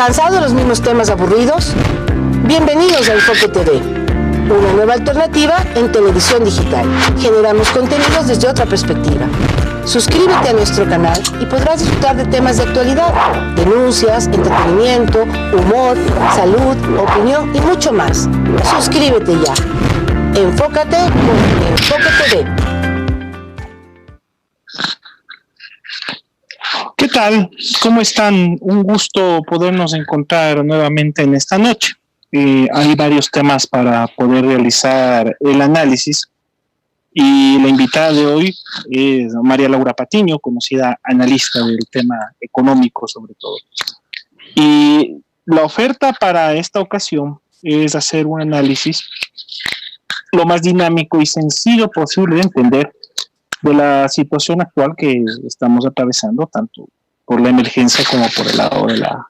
¿Cansado de los mismos temas aburridos? Bienvenidos a Enfoque TV, una nueva alternativa en televisión digital. Generamos contenidos desde otra perspectiva. Suscríbete a nuestro canal y podrás disfrutar de temas de actualidad, denuncias, entretenimiento, humor, salud, opinión y mucho más. Suscríbete ya. Enfócate con Enfoque TV. ¿Qué tal? ¿Cómo están? Un gusto podernos encontrar nuevamente en esta noche. Hay varios temas para poder realizar el análisis y la invitada de hoy es María Laura Patiño, conocida analista del tema económico sobre todo. Y la oferta para esta ocasión es hacer un análisis lo más dinámico y sencillo posible de entender de la situación actual que estamos atravesando, tanto por la emergencia como por el lado de la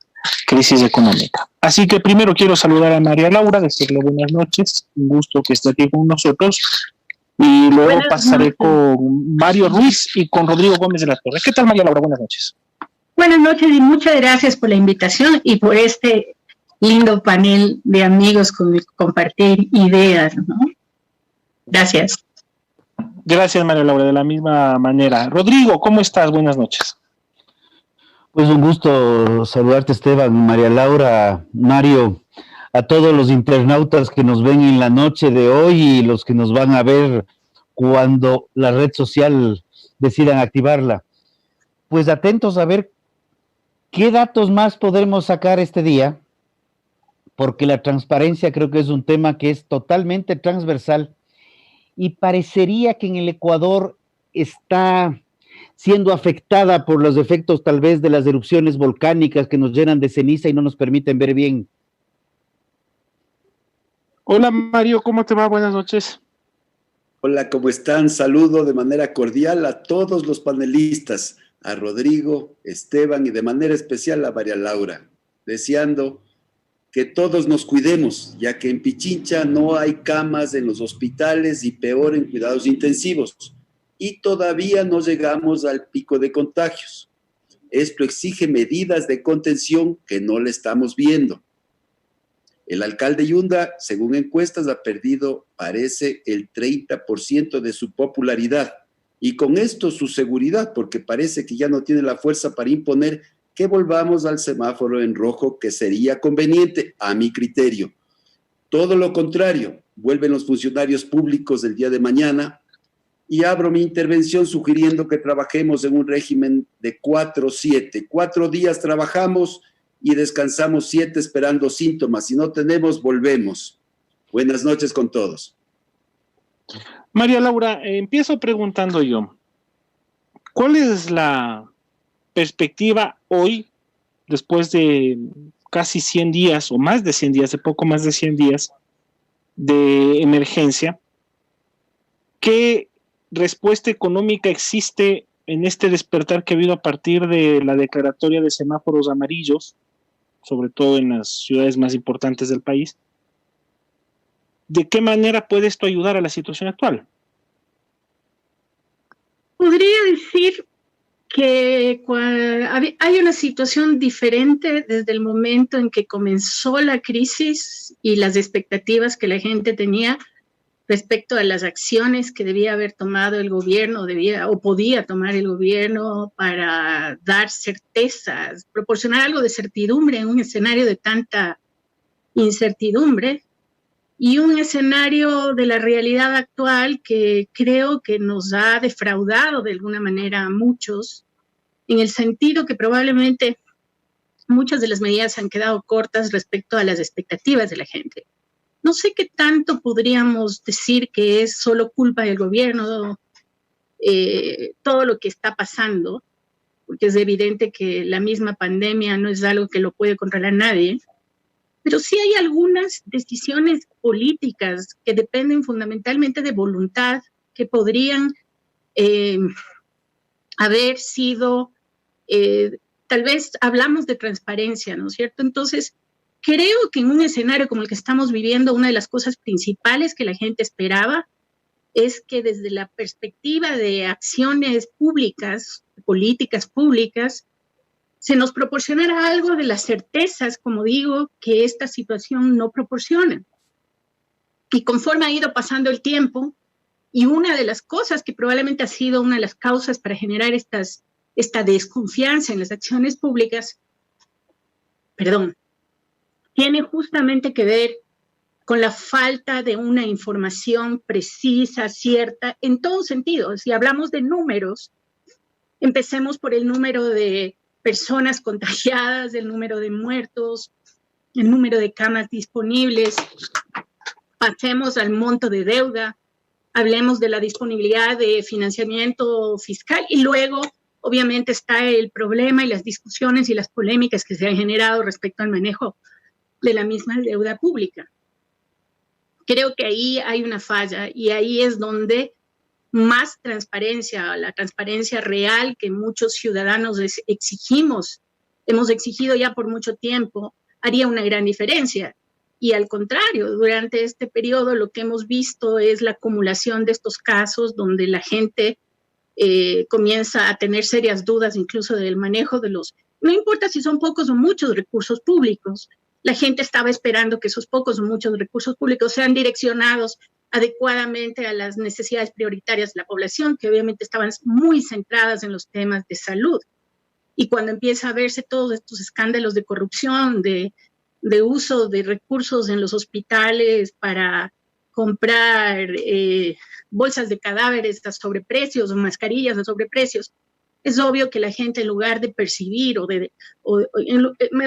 crisis económica. Así que primero quiero saludar a María Laura, decirle buenas noches, un gusto que esté aquí con nosotros, y luego pasaré con Mario Ruiz y con Rodrigo Gómez de la Torre. ¿Qué tal, María Laura? Buenas noches. Buenas noches y muchas gracias por la invitación y por este lindo panel de amigos con compartir ideas, ¿no? Gracias. Gracias, María Laura, de la misma manera. Rodrigo, ¿cómo estás? Buenas noches. Pues un gusto saludarte, Esteban, María Laura, Mario, a todos los internautas que nos ven en la noche de hoy y los que nos van a ver cuando la red social decidan activarla. Pues atentos a ver qué datos más podremos sacar este día, porque la transparencia creo que es un tema que es totalmente transversal y parecería que en el Ecuador está siendo afectada por los efectos tal vez de las erupciones volcánicas que nos llenan de ceniza y no nos permiten ver bien. Hola Mario, ¿cómo te va? Buenas noches. Hola, ¿cómo están? Saludo de manera cordial a todos los panelistas, a Rodrigo, Esteban y de manera especial a María Laura, deseando que todos nos cuidemos, ya que en Pichincha no hay camas en los hospitales y peor en cuidados intensivos. Y todavía no llegamos al pico de contagios. Esto exige medidas de contención que no le estamos viendo. El alcalde Yunda, según encuestas, ha perdido, parece, el 30% de su popularidad. Y con esto su seguridad, porque parece que ya no tiene la fuerza para imponer que volvamos al semáforo en rojo, que sería conveniente, a mi criterio. Todo lo contrario, vuelven los funcionarios públicos el día de mañana. Y abro mi intervención sugiriendo que trabajemos en un régimen de 4-7. 4 días trabajamos y descansamos 7 esperando síntomas. Si no tenemos, volvemos. Buenas noches con todos. María Laura, empiezo preguntando yo. ¿Cuál es la perspectiva hoy, después de casi 100 días, o más de 100 días, de poco más de 100 días de emergencia? ¿Qué respuesta económica existe en este despertar que ha habido a partir de la declaratoria de semáforos amarillos, sobre todo en las ciudades más importantes del país? ¿De qué manera puede esto ayudar a la situación actual? Podría decir que hay una situación diferente desde el momento en que comenzó la crisis y las expectativas que la gente tenía respecto a las acciones que debía haber tomado el gobierno, o podía tomar el gobierno para dar certezas, proporcionar algo de certidumbre en un escenario de tanta incertidumbre y un escenario de la realidad actual que creo que nos ha defraudado de alguna manera a muchos, en el sentido que probablemente muchas de las medidas han quedado cortas respecto a las expectativas de la gente. No sé qué tanto podríamos decir que es solo culpa del gobierno, todo lo que está pasando, porque es evidente que la misma pandemia no es algo que lo puede controlar nadie, pero sí hay algunas decisiones políticas que dependen fundamentalmente de voluntad, que podrían haber sido, tal vez hablamos de transparencia, ¿no es cierto? Entonces, creo que en un escenario como el que estamos viviendo, una de las cosas principales que la gente esperaba es que desde la perspectiva de acciones públicas, políticas públicas, se nos proporcionara algo de las certezas, como digo, que esta situación no proporciona. Y conforme ha ido pasando el tiempo, y una de las cosas que probablemente ha sido una de las causas para generar esta desconfianza en las acciones públicas, tiene justamente que ver con la falta de una información precisa, cierta, en todo sentido. Si hablamos de números, empecemos por el número de personas contagiadas, el número de muertos, el número de camas disponibles, pasemos al monto de deuda, hablemos de la disponibilidad de financiamiento fiscal y luego, obviamente, está el problema y las discusiones y las polémicas que se han generado respecto al manejo de la misma deuda pública. Creo que ahí hay una falla y ahí es donde más transparencia, la transparencia real que muchos ciudadanos exigimos, hemos exigido ya por mucho tiempo, haría una gran diferencia. Y al contrario, durante este periodo lo que hemos visto es la acumulación de estos casos donde la gente comienza a tener serias dudas incluso del manejo de no importa si son pocos o muchos recursos públicos, la gente estaba esperando que esos pocos o muchos recursos públicos sean direccionados adecuadamente a las necesidades prioritarias de la población, que obviamente estaban muy centradas en los temas de salud. Y cuando empieza a verse todos estos escándalos de corrupción, de uso de recursos en los hospitales para comprar bolsas de cadáveres a sobreprecios o mascarillas a sobreprecios, es obvio que la gente en lugar de percibir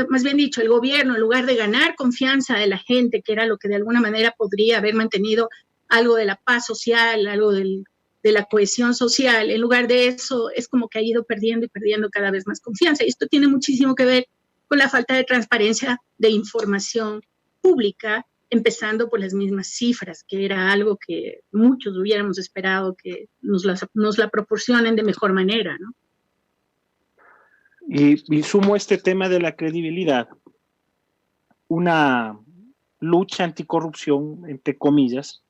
más bien dicho, el gobierno en lugar de ganar confianza de la gente, que era lo que de alguna manera podría haber mantenido algo de la paz social, algo de la cohesión social, en lugar de eso es como que ha ido perdiendo y perdiendo cada vez más confianza. Y esto tiene muchísimo que ver con la falta de transparencia de información pública, empezando por las mismas cifras, que era algo que muchos hubiéramos esperado que nos la proporcionen de mejor manera, ¿no? Y sumo este tema de la credibilidad, una lucha anticorrupción, entre comillas,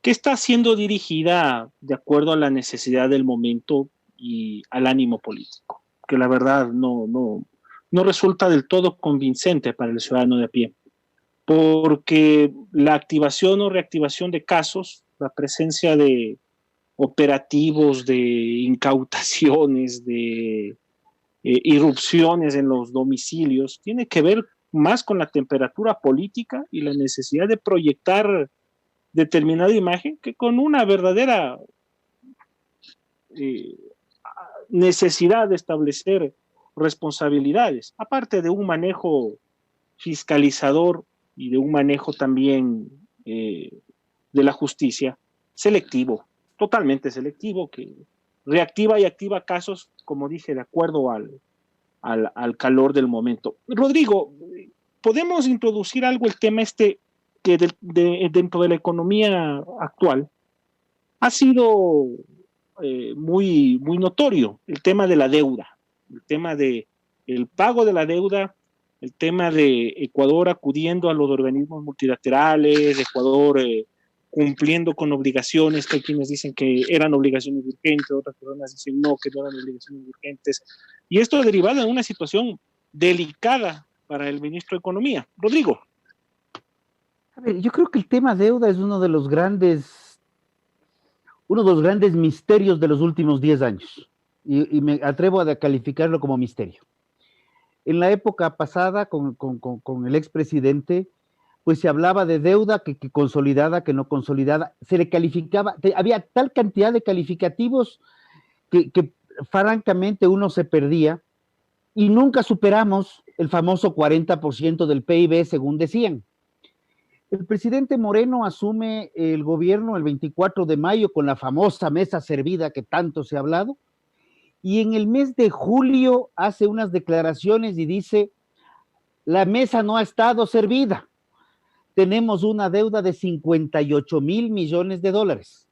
que está siendo dirigida de acuerdo a la necesidad del momento y al ánimo político, que la verdad no resulta del todo convincente para el ciudadano de a pie, porque la activación o reactivación de casos, la presencia de operativos, de incautaciones, de irrupciones en los domicilios, tiene que ver más con la temperatura política y la necesidad de proyectar determinada imagen que con una verdadera necesidad de establecer responsabilidades, aparte de un manejo fiscalizador y de un manejo también de la justicia selectivo, totalmente selectivo, que reactiva y activa casos, como dije, de acuerdo al calor del momento. Rodrigo, ¿podemos introducir algo el tema que dentro de la economía actual ha sido muy notorio? El tema de la deuda, el tema del pago de la deuda, el tema de Ecuador acudiendo a los organismos multilaterales, Ecuador cumpliendo con obligaciones, que hay quienes dicen que eran obligaciones urgentes, otras personas dicen no, que no eran obligaciones urgentes, y esto ha derivado en una situación delicada para el ministro de Economía. Rodrigo. A ver, yo creo que el tema deuda es uno de los grandes misterios de los últimos 10 años, y me atrevo a calificarlo como misterio. En la época pasada, con el expresidente, pues se hablaba de deuda que consolidada, que no consolidada, se le calificaba, había tal cantidad de calificativos que francamente uno se perdía, y nunca superamos el famoso 40% del PIB, según decían. El presidente Moreno asume el gobierno el 24 de mayo con la famosa mesa servida que tanto se ha hablado, y en el mes de julio hace unas declaraciones y dice: la mesa no ha estado servida. Tenemos una deuda de 58,000 millones de dólares.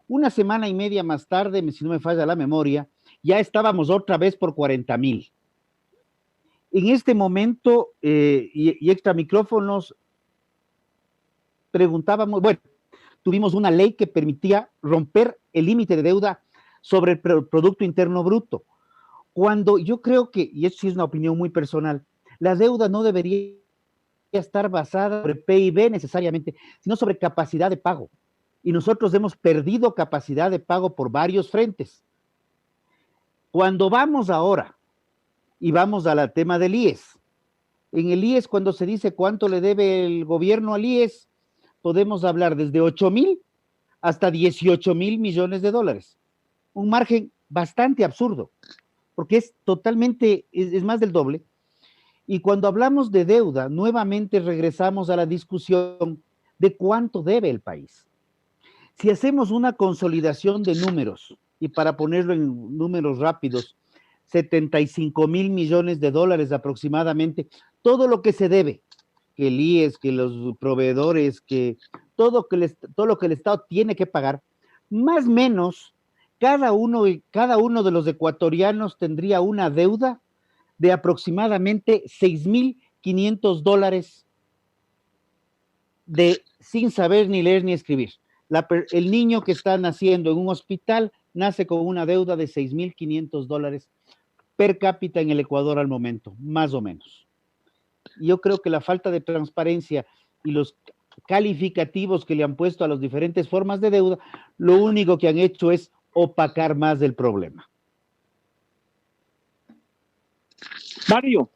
Una semana y media más tarde, si no me falla la memoria, ya estábamos otra vez por 40,000. En este momento, y extra micrófonos, preguntábamos, bueno, tuvimos una ley que permitía romper el límite de deuda sobre el Producto Interno Bruto. cuando yo creo que, y eso sí es una opinión muy personal, la deuda no debería estar basada sobre PIB necesariamente, sino sobre capacidad de pago. Y nosotros hemos perdido capacidad de pago por varios frentes. Cuando vamos ahora y vamos al tema del IES, en el IES cuando se dice cuánto le debe el gobierno al IES, podemos hablar desde 8,000 hasta 18,000 millones de dólares. Un margen bastante absurdo, porque es totalmente, es más del doble. Y cuando hablamos de deuda, nuevamente regresamos a la discusión de cuánto debe el país. Si hacemos una consolidación de números, y para ponerlo en números rápidos, 75,000 millones de dólares aproximadamente, todo lo que se debe, que el IES, que los proveedores, que todo lo que el Estado tiene que pagar, más o menos, cada uno de los ecuatorianos tendría una deuda de aproximadamente 6,500 dólares sin saber ni leer ni escribir. El niño que está naciendo en un hospital nace con una deuda de 6,500 dólares per cápita en el Ecuador al momento, más o menos. Yo creo que la falta de transparencia y los calificativos que le han puesto a las diferentes formas de deuda, lo único que han hecho es opacar más del problema. Mario.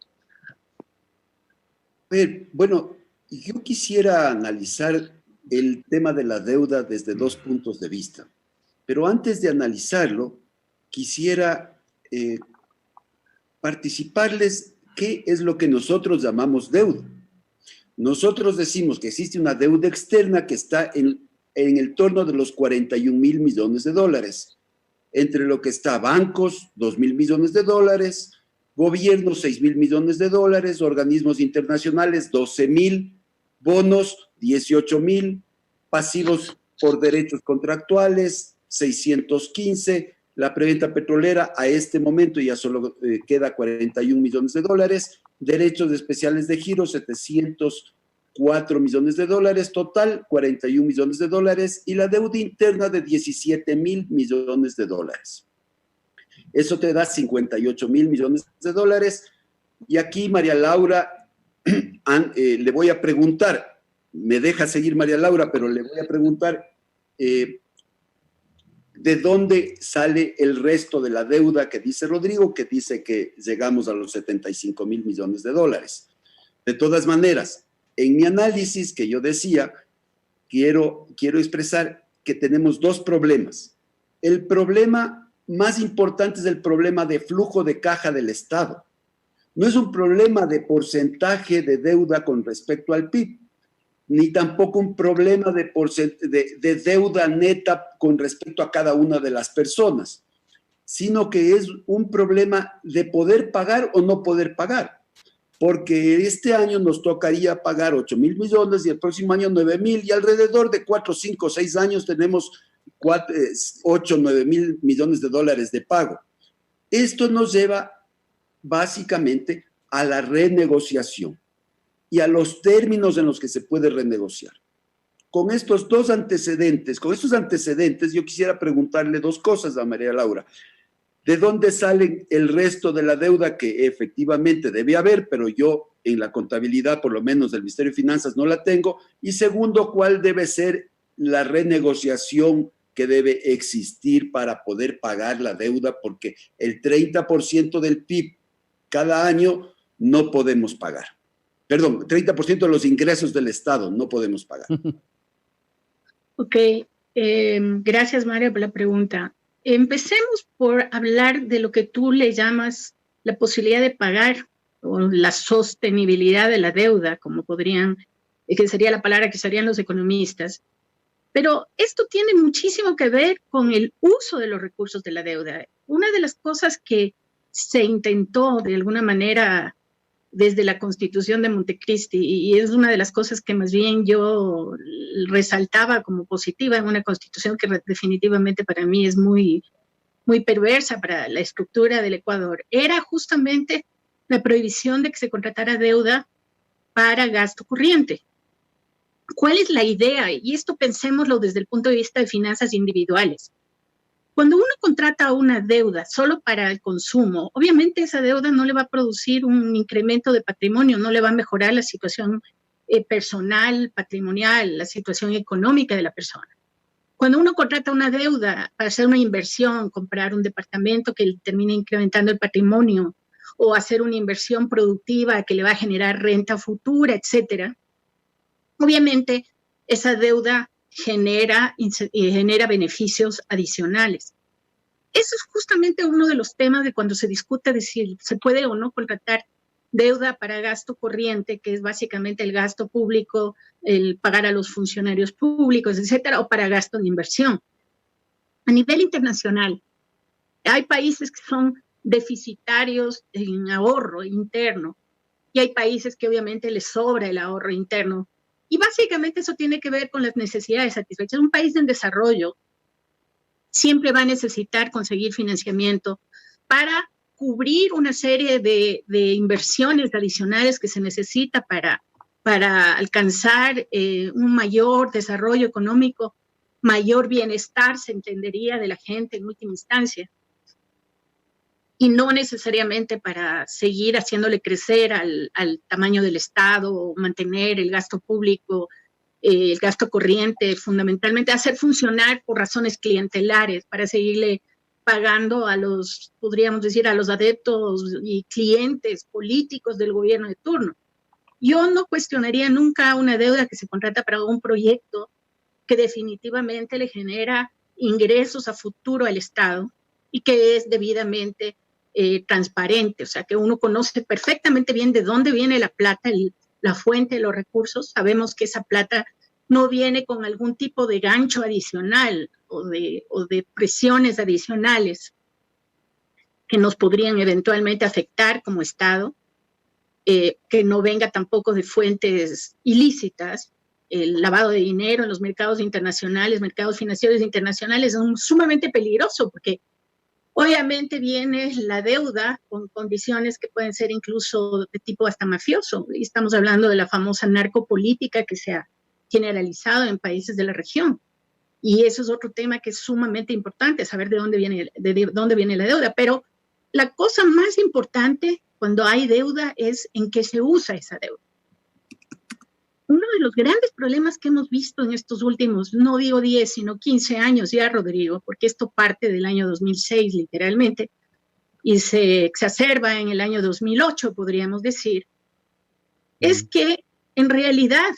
Bueno, yo quisiera analizar el tema de la deuda desde dos puntos de vista, pero antes de analizarlo, quisiera participarles qué es lo que nosotros llamamos deuda. Nosotros decimos que existe una deuda externa que está en el torno de los 41,000 millones de dólares, entre lo que está bancos, 2,000 millones de dólares, gobierno, 6,000 millones de dólares, organismos internacionales, 12,000, bonos, 18,000, pasivos por derechos contractuales, 615, la preventa petrolera a este momento ya solo queda 41 millones de dólares, derechos especiales de giro, 704 millones de dólares, total 41 millones de dólares, y la deuda interna de 17,000 millones de dólares. Eso te da 58,000 millones de dólares. Y aquí, María Laura, le voy a preguntar, me deja seguir María Laura, pero le voy a preguntar de dónde sale el resto de la deuda que dice Rodrigo, que dice que llegamos a los 75,000 millones de dólares. De todas maneras, en mi análisis que yo decía, quiero expresar que tenemos dos problemas. El problema más importante es el problema de flujo de caja del Estado. No es un problema de porcentaje de deuda con respecto al PIB, ni tampoco un problema de deuda neta con respecto a cada una de las personas, sino que es un problema de poder pagar o no poder pagar, porque este año nos tocaría pagar 8,000 millones y el próximo año 9,000, y alrededor de 4, 5, 6 años tenemos 8, 9,000 millones de dólares de pago. Esto nos lleva básicamente a la renegociación y a los términos en los que se puede renegociar. Con estos antecedentes, yo quisiera preguntarle dos cosas a María Laura. ¿De dónde sale el resto de la deuda que efectivamente debe haber, pero yo en la contabilidad, por lo menos del Ministerio de Finanzas, no la tengo? Y segundo, ¿cuál debe ser la renegociación que debe existir para poder pagar la deuda? Porque el 30% del PIB cada año no podemos pagar. Perdón, 30% de los ingresos del Estado no podemos pagar. Ok, gracias Mario por la pregunta. Empecemos por hablar de lo que tú le llamas la posibilidad de pagar o la sostenibilidad de la deuda, como que sería la palabra que usarían los economistas. Pero esto tiene muchísimo que ver con el uso de los recursos de la deuda. Una de las cosas que se intentó de alguna manera desde la Constitución de Montecristi, y es una de las cosas que más bien yo resaltaba como positiva en una Constitución que definitivamente para mí es muy, muy perversa para la estructura del Ecuador, era justamente la prohibición de que se contratara deuda para gasto corriente. ¿Cuál es la idea? Y esto pensémoslo desde el punto de vista de finanzas individuales. Cuando uno contrata una deuda solo para el consumo, obviamente esa deuda no le va a producir un incremento de patrimonio, no le va a mejorar la situación personal, patrimonial, la situación económica de la persona. Cuando uno contrata una deuda para hacer una inversión, comprar un departamento que termine incrementando el patrimonio o hacer una inversión productiva que le va a generar renta futura, etcétera, obviamente esa deuda genera beneficios adicionales. Eso es justamente uno de los temas de cuando se discute de si se puede o no contratar deuda para gasto corriente, que es básicamente el gasto público, el pagar a los funcionarios públicos, etcétera, o para gasto de inversión. A nivel internacional, hay países que son deficitarios en ahorro interno y hay países que obviamente les sobra el ahorro interno. Y básicamente eso tiene que ver con las necesidades satisfechas. Un país en desarrollo siempre va a necesitar conseguir financiamiento para cubrir una serie de inversiones adicionales que se necesita para alcanzar un mayor desarrollo económico, mayor bienestar, se entendería, de la gente en última instancia. Y no necesariamente para seguir haciéndole crecer al tamaño del Estado o mantener el gasto público, el gasto corriente, fundamentalmente hacer funcionar por razones clientelares para seguirle pagando a los, podríamos decir, a los adeptos y clientes políticos del gobierno de turno. Yo no cuestionaría nunca una deuda que se contrata para un proyecto que definitivamente le genera ingresos a futuro al Estado y que es debidamente transparente, o sea, que uno conoce perfectamente bien de dónde viene la plata, la fuente de los recursos. Sabemos que esa plata no viene con algún tipo de gancho adicional o de presiones adicionales que nos podrían eventualmente afectar como Estado, que no venga tampoco de fuentes ilícitas. El lavado de dinero en los mercados internacionales, mercados financieros internacionales, es sumamente peligroso porque obviamente viene la deuda con condiciones que pueden ser incluso de tipo hasta mafioso. Y estamos hablando de la famosa narcopolítica que se ha generalizado en países de la región. Y eso es otro tema que es sumamente importante, saber de dónde viene la deuda. Pero la cosa más importante cuando hay deuda es en qué se usa esa deuda. Uno de los grandes problemas que hemos visto en estos últimos, no digo 10, sino 15 años ya, Rodrigo, porque esto parte del año 2006 literalmente, y se exacerba en el año 2008, podríamos decir, es que en realidad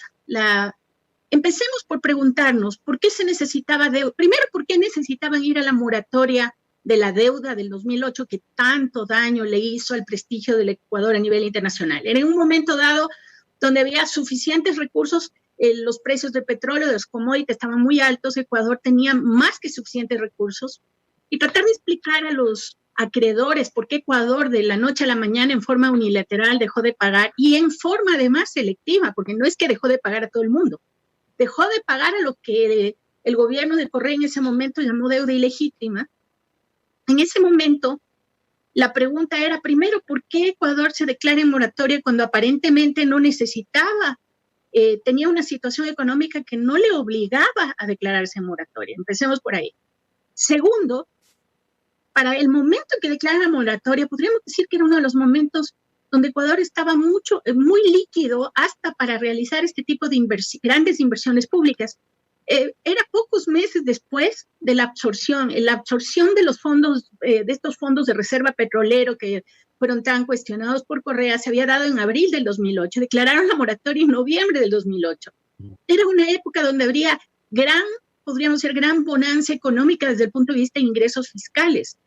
empecemos por preguntarnos por qué se necesitaba deuda. Primero, ¿por qué necesitaban ir a la moratoria de la deuda del 2008 que tanto daño le hizo al prestigio del Ecuador a nivel internacional? Era en un momento dado donde había suficientes recursos, los precios del petróleo, de los commodities estaban muy altos, Ecuador tenía más que suficientes recursos, y tratar de explicar a los acreedores por qué Ecuador de la noche a la mañana en forma unilateral dejó de pagar, y en forma además selectiva, porque no es que dejó de pagar a todo el mundo, dejó de pagar a lo que el gobierno de Correa en ese momento llamó deuda ilegítima. En ese momento, la pregunta era, primero, ¿por qué Ecuador se declara en moratoria cuando aparentemente no necesitaba? Tenía una situación económica que no le obligaba a declararse en moratoria. Empecemos por ahí. Segundo, para el momento en que declara la moratoria, podríamos decir que era uno de los momentos donde Ecuador estaba muy líquido hasta para realizar este tipo de grandes inversiones públicas. Era pocos meses después de la absorción de los fondos, de estos fondos de reserva petrolero que fueron tan cuestionados por Correa, se había dado en abril del 2008, declararon la moratoria en noviembre del 2008. Era una época donde habría podríamos decir, gran bonanza económica desde el punto de vista de ingresos fiscales.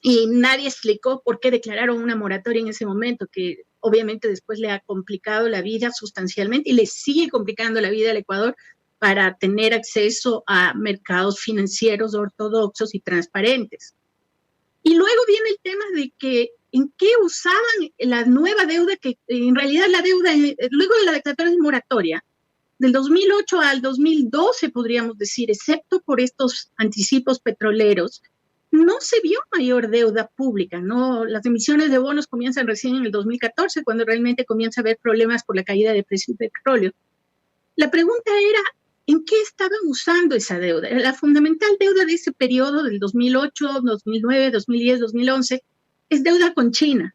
Y nadie explicó por qué declararon una moratoria en ese momento, que obviamente después le ha complicado la vida sustancialmente y le sigue complicando la vida al Ecuador para tener acceso a mercados financieros ortodoxos y transparentes. Y luego viene el tema de que en qué usaban la nueva deuda, que en realidad la deuda, luego de la declaratoria de moratoria, del 2008 al 2012, podríamos decir, excepto por estos anticipos petroleros, no se vio mayor deuda pública, ¿no? Las emisiones de bonos comienzan recién en el 2014, cuando realmente comienza a haber problemas por la caída de precios del petróleo. La pregunta era, ¿en qué estaban usando esa deuda? La fundamental deuda de ese periodo del 2008, 2009, 2010, 2011 es deuda con China.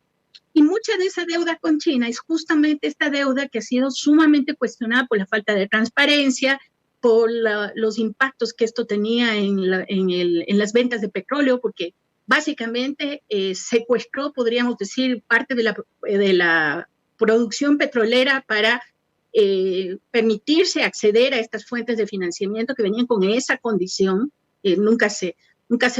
Y mucha de esa deuda con China es justamente esta deuda que ha sido sumamente cuestionada por la falta de transparencia, por los impactos que esto tenía en las ventas de petróleo, porque básicamente secuestró, podríamos decir, parte de la producción petrolera para permitirse acceder a estas fuentes de financiamiento que venían con esa condición. Nunca se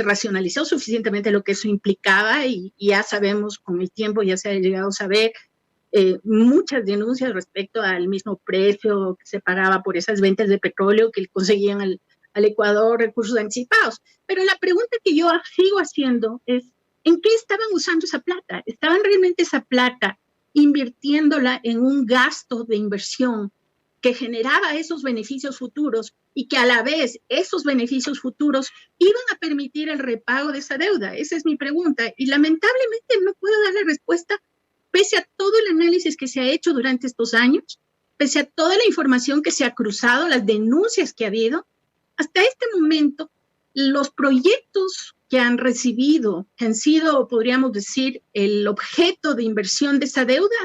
racionalizó suficientemente lo que eso implicaba y ya sabemos, con el tiempo ya se ha llegado a saber muchas denuncias respecto al mismo precio que se pagaba por esas ventas de petróleo que conseguían al Ecuador recursos anticipados. Pero la pregunta que yo sigo haciendo es, ¿en qué estaban usando esa plata? ¿Estaban realmente esa plata invirtiéndola en un gasto de inversión que generaba esos beneficios futuros y que a la vez esos beneficios futuros iban a permitir el repago de esa deuda? Esa es mi pregunta y lamentablemente no puedo darle respuesta pese a todo el análisis que se ha hecho durante estos años, pese a toda la información que se ha cruzado, las denuncias que ha habido. Hasta este momento, los proyectos que han recibido, que han sido, podríamos decir, el objeto de inversión de esa deuda,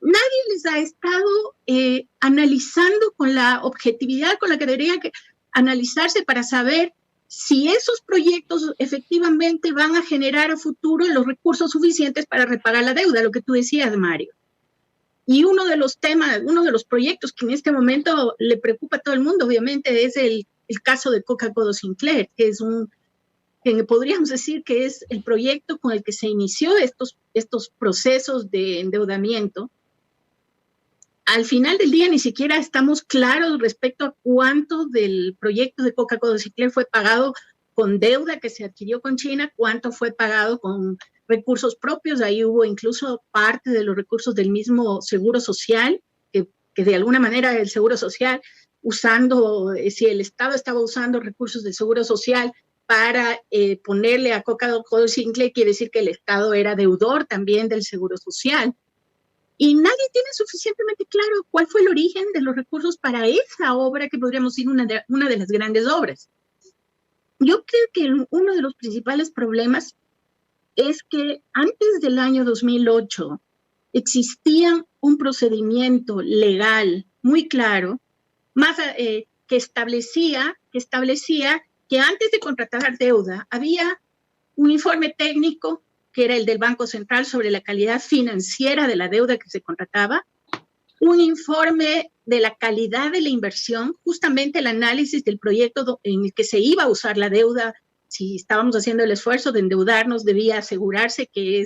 nadie les ha estado analizando con la objetividad con la que debería analizarse para saber si esos proyectos efectivamente van a generar a futuro los recursos suficientes para repagar la deuda, lo que tú decías, Mario. Y uno de los proyectos que en este momento le preocupa a todo el mundo, obviamente, es el caso de Coca-Cola Sinclair, que es que podríamos decir que es el proyecto con el que se inició estos procesos de endeudamiento. Al final del día ni siquiera estamos claros respecto a cuánto del proyecto de Coca-Cola Sinclair fue pagado con deuda que se adquirió con China, cuánto fue pagado con recursos propios. Ahí hubo incluso parte de los recursos del mismo Seguro Social, que de alguna manera el Seguro Social si el Estado estaba usando recursos del Seguro Social para ponerle a Coca-Cola Sinclair, quiere decir que el Estado era deudor también del Seguro Social. Y nadie tiene suficientemente claro cuál fue el origen de los recursos para esa obra que podríamos decir una de las grandes obras. Yo creo que uno de los principales problemas es que antes del año 2008 existía un procedimiento legal muy claro que establecía que antes de contratar deuda había un informe técnico que era el del Banco Central sobre la calidad financiera de la deuda que se contrataba, un informe de la calidad de la inversión, justamente el análisis del proyecto en el que se iba a usar la deuda. Si estábamos haciendo el esfuerzo de endeudarnos, debía asegurarse que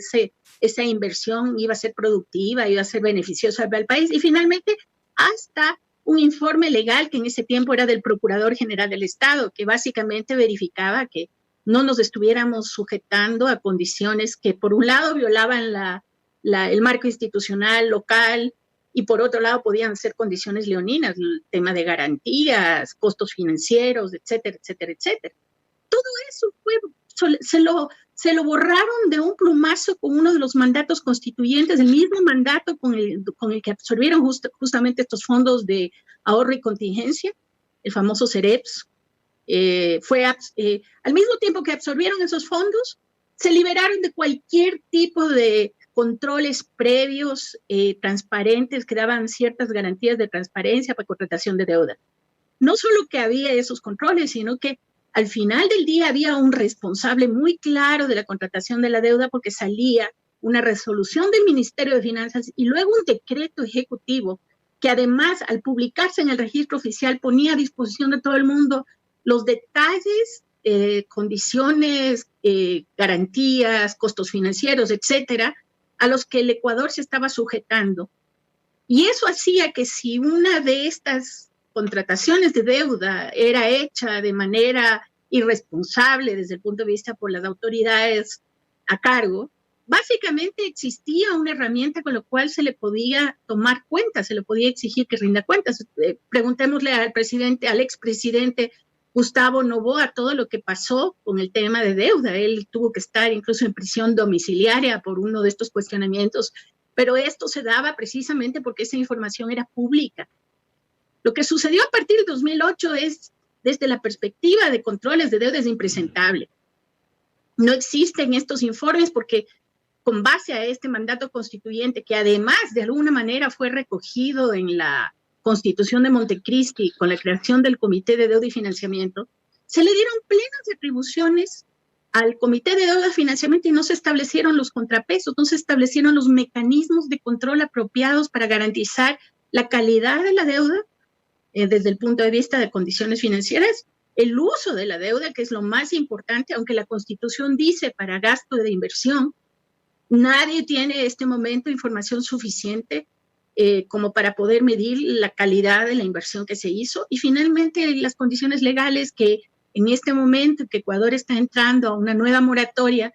esa inversión iba a ser productiva, iba a ser beneficiosa para el país. Y finalmente, hasta un informe legal que en ese tiempo era del Procurador General del Estado, que básicamente verificaba que no nos estuviéramos sujetando a condiciones que por un lado violaban el marco institucional local y por otro lado podían ser condiciones leoninas, el tema de garantías, costos financieros, etcétera, etcétera, etcétera. Todo eso se lo borraron de un plumazo con uno de los mandatos constituyentes, el mismo mandato con el que absorbieron justamente estos fondos de ahorro y contingencia, el famoso CEREPS. Al mismo tiempo que absorbieron esos fondos, se liberaron de cualquier tipo de controles previos, transparentes, que daban ciertas garantías de transparencia para contratación de deuda. No solo que había esos controles, sino que al final del día había un responsable muy claro de la contratación de la deuda porque salía una resolución del Ministerio de Finanzas y luego un decreto ejecutivo que además al publicarse en el registro oficial ponía a disposición de todo el mundo los detalles, condiciones, garantías, costos financieros, etcétera, a los que el Ecuador se estaba sujetando. Y eso hacía que si una de estas contrataciones de deuda era hecha de manera irresponsable desde el punto de vista por las autoridades a cargo, básicamente existía una herramienta con la cual se le podía tomar cuenta, se le podía exigir que rinda cuentas. Preguntémosle al expresidente Gustavo Noboa todo lo que pasó con el tema de deuda. Él tuvo que estar incluso en prisión domiciliaria por uno de estos cuestionamientos, pero esto se daba precisamente porque esa información era pública. Lo que sucedió a partir del 2008 es, desde la perspectiva de controles de deuda, es impresentable. No existen estos informes porque con base a este mandato constituyente, que además de alguna manera fue recogido en la Constitución de Montecristi con la creación del Comité de Deuda y Financiamiento, se le dieron plenas atribuciones al Comité de Deuda y Financiamiento y no se establecieron los contrapesos, no se establecieron los mecanismos de control apropiados para garantizar la calidad de la deuda desde el punto de vista de condiciones financieras, el uso de la deuda, que es lo más importante, aunque la Constitución dice para gasto de inversión, nadie tiene en este momento información suficiente como para poder medir la calidad de la inversión que se hizo. Y finalmente, las condiciones legales que en este momento que Ecuador está entrando a una nueva moratoria,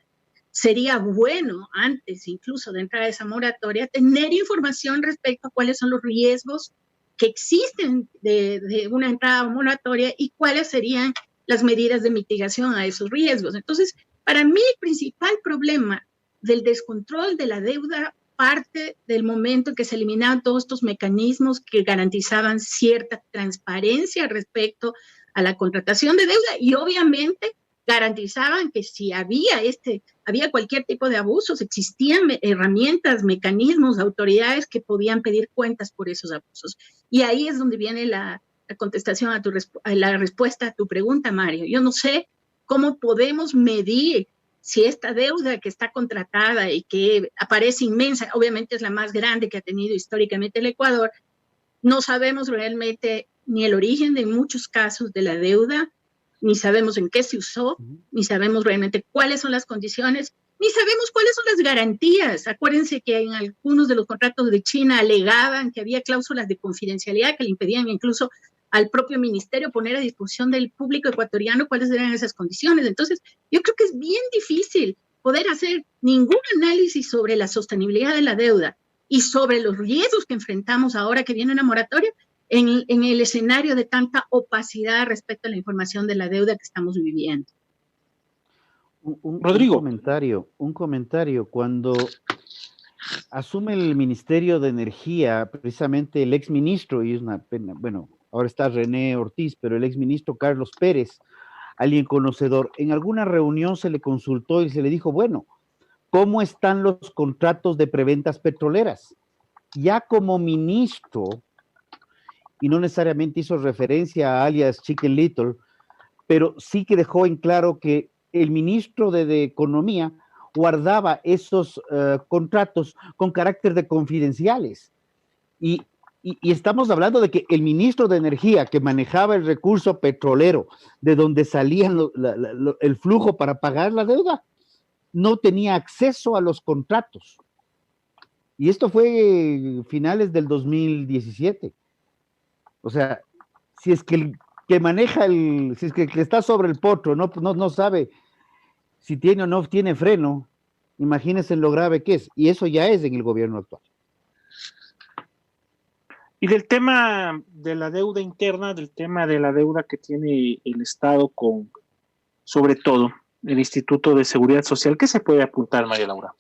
sería bueno, antes incluso de entrar a esa moratoria, tener información respecto a cuáles son los riesgos que existen de una entrada a moratoria y cuáles serían las medidas de mitigación a esos riesgos. Entonces, para mí el principal problema del descontrol de la deuda parte del momento en que se eliminaban todos estos mecanismos que garantizaban cierta transparencia respecto a la contratación de deuda y obviamente garantizaban que si había cualquier tipo de abusos, existían herramientas, mecanismos, autoridades que podían pedir cuentas por esos abusos. Y ahí es donde viene la contestación a la respuesta a tu pregunta, Mario. Yo no sé cómo podemos medir si esta deuda que está contratada y que aparece inmensa, obviamente es la más grande que ha tenido históricamente el Ecuador, no sabemos realmente ni el origen de muchos casos de la deuda, ni sabemos en qué se usó, ni sabemos realmente cuáles son las condiciones, ni sabemos cuáles son las garantías. Acuérdense que en algunos de los contratos de China alegaban que había cláusulas de confidencialidad que le impedían incluso al propio ministerio poner a disposición del público ecuatoriano cuáles eran esas condiciones. Entonces, yo creo que es bien difícil poder hacer ningún análisis sobre la sostenibilidad de la deuda y sobre los riesgos que enfrentamos ahora que viene una moratoria en el escenario de tanta opacidad respecto a la información de la deuda que estamos viviendo. Rodrigo. Un comentario. Cuando asume el Ministerio de Energía, precisamente el exministro, y es una pena, bueno, ahora está René Ortiz, pero el exministro Carlos Pérez, alguien conocedor, en alguna reunión se le consultó y se le dijo, bueno, ¿cómo están los contratos de preventas petroleras? Ya como ministro, y no necesariamente hizo referencia a alias Chicken Little, pero sí que dejó en claro que el ministro de Economía guardaba esos contratos con carácter de confidenciales. Y estamos hablando de que el ministro de Energía, que manejaba el recurso petrolero, de donde salía el flujo para pagar la deuda, no tenía acceso a los contratos. Y esto fue finales del 2017. O sea, si es que el que maneja si es que el que está sobre el potro no sabe si tiene o no tiene freno, imagínense lo grave que es. Y eso ya es en el gobierno actual. Y del tema de la deuda interna, del tema de la deuda que tiene el Estado con, sobre todo, el Instituto de Seguridad Social, ¿qué se puede apuntar, María Laura?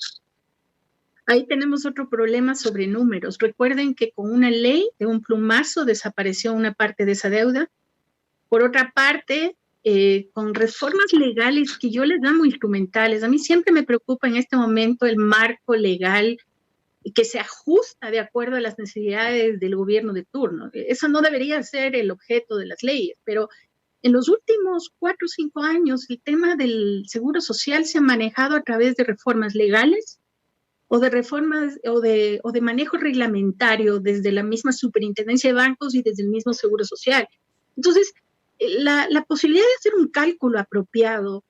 Ahí tenemos otro problema sobre números. Recuerden que con una ley de un plumazo desapareció una parte de esa deuda. Por otra parte, con reformas legales que yo les llamo instrumentales, a mí siempre me preocupa en este momento el marco legal que se ajusta de acuerdo a las necesidades del gobierno de turno. Eso no debería ser el objeto de las leyes, pero en los últimos 4 o 5 años el tema del seguro social se ha manejado a través de reformas legales o de reformas o de manejo reglamentario desde la misma superintendencia de bancos y desde el mismo seguro social. Entonces, la posibilidad de hacer un cálculo apropiado,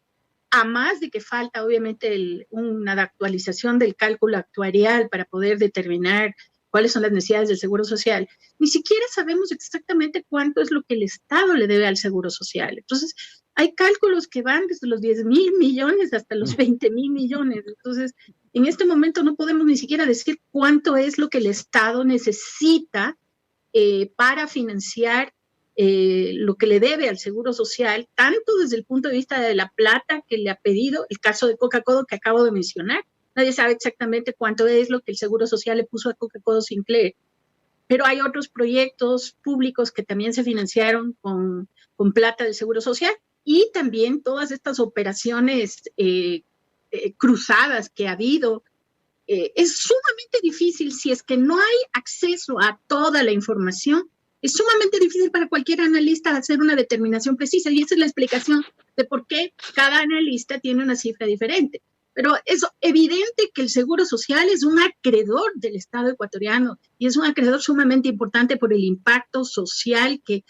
a más de que falta obviamente una actualización del cálculo actuarial para poder determinar cuáles son las necesidades del seguro social, ni siquiera sabemos exactamente cuánto es lo que el Estado le debe al seguro social. Entonces, hay cálculos que van desde los 10,000 millones hasta los 20,000 millones. Entonces, en este momento no podemos ni siquiera decir cuánto es lo que el Estado necesita para financiar lo que le debe al seguro social, tanto desde el punto de vista de la plata que le ha pedido, el caso de Coca-Cola que acabo de mencionar. Nadie sabe exactamente cuánto es lo que el seguro social le puso a Coca-Cola Sinclair. pero hay otros proyectos públicos que también se financiaron con plata del Seguro Social, y también todas estas operaciones cruzadas que ha habido. Es sumamente difícil, si es que no hay acceso a toda la información, es sumamente difícil para cualquier analista hacer una determinación precisa, y esa es la explicación de por qué cada analista tiene una cifra diferente. Pero es evidente que el Seguro Social es un acreedor del Estado ecuatoriano, y es un acreedor sumamente importante por el impacto social que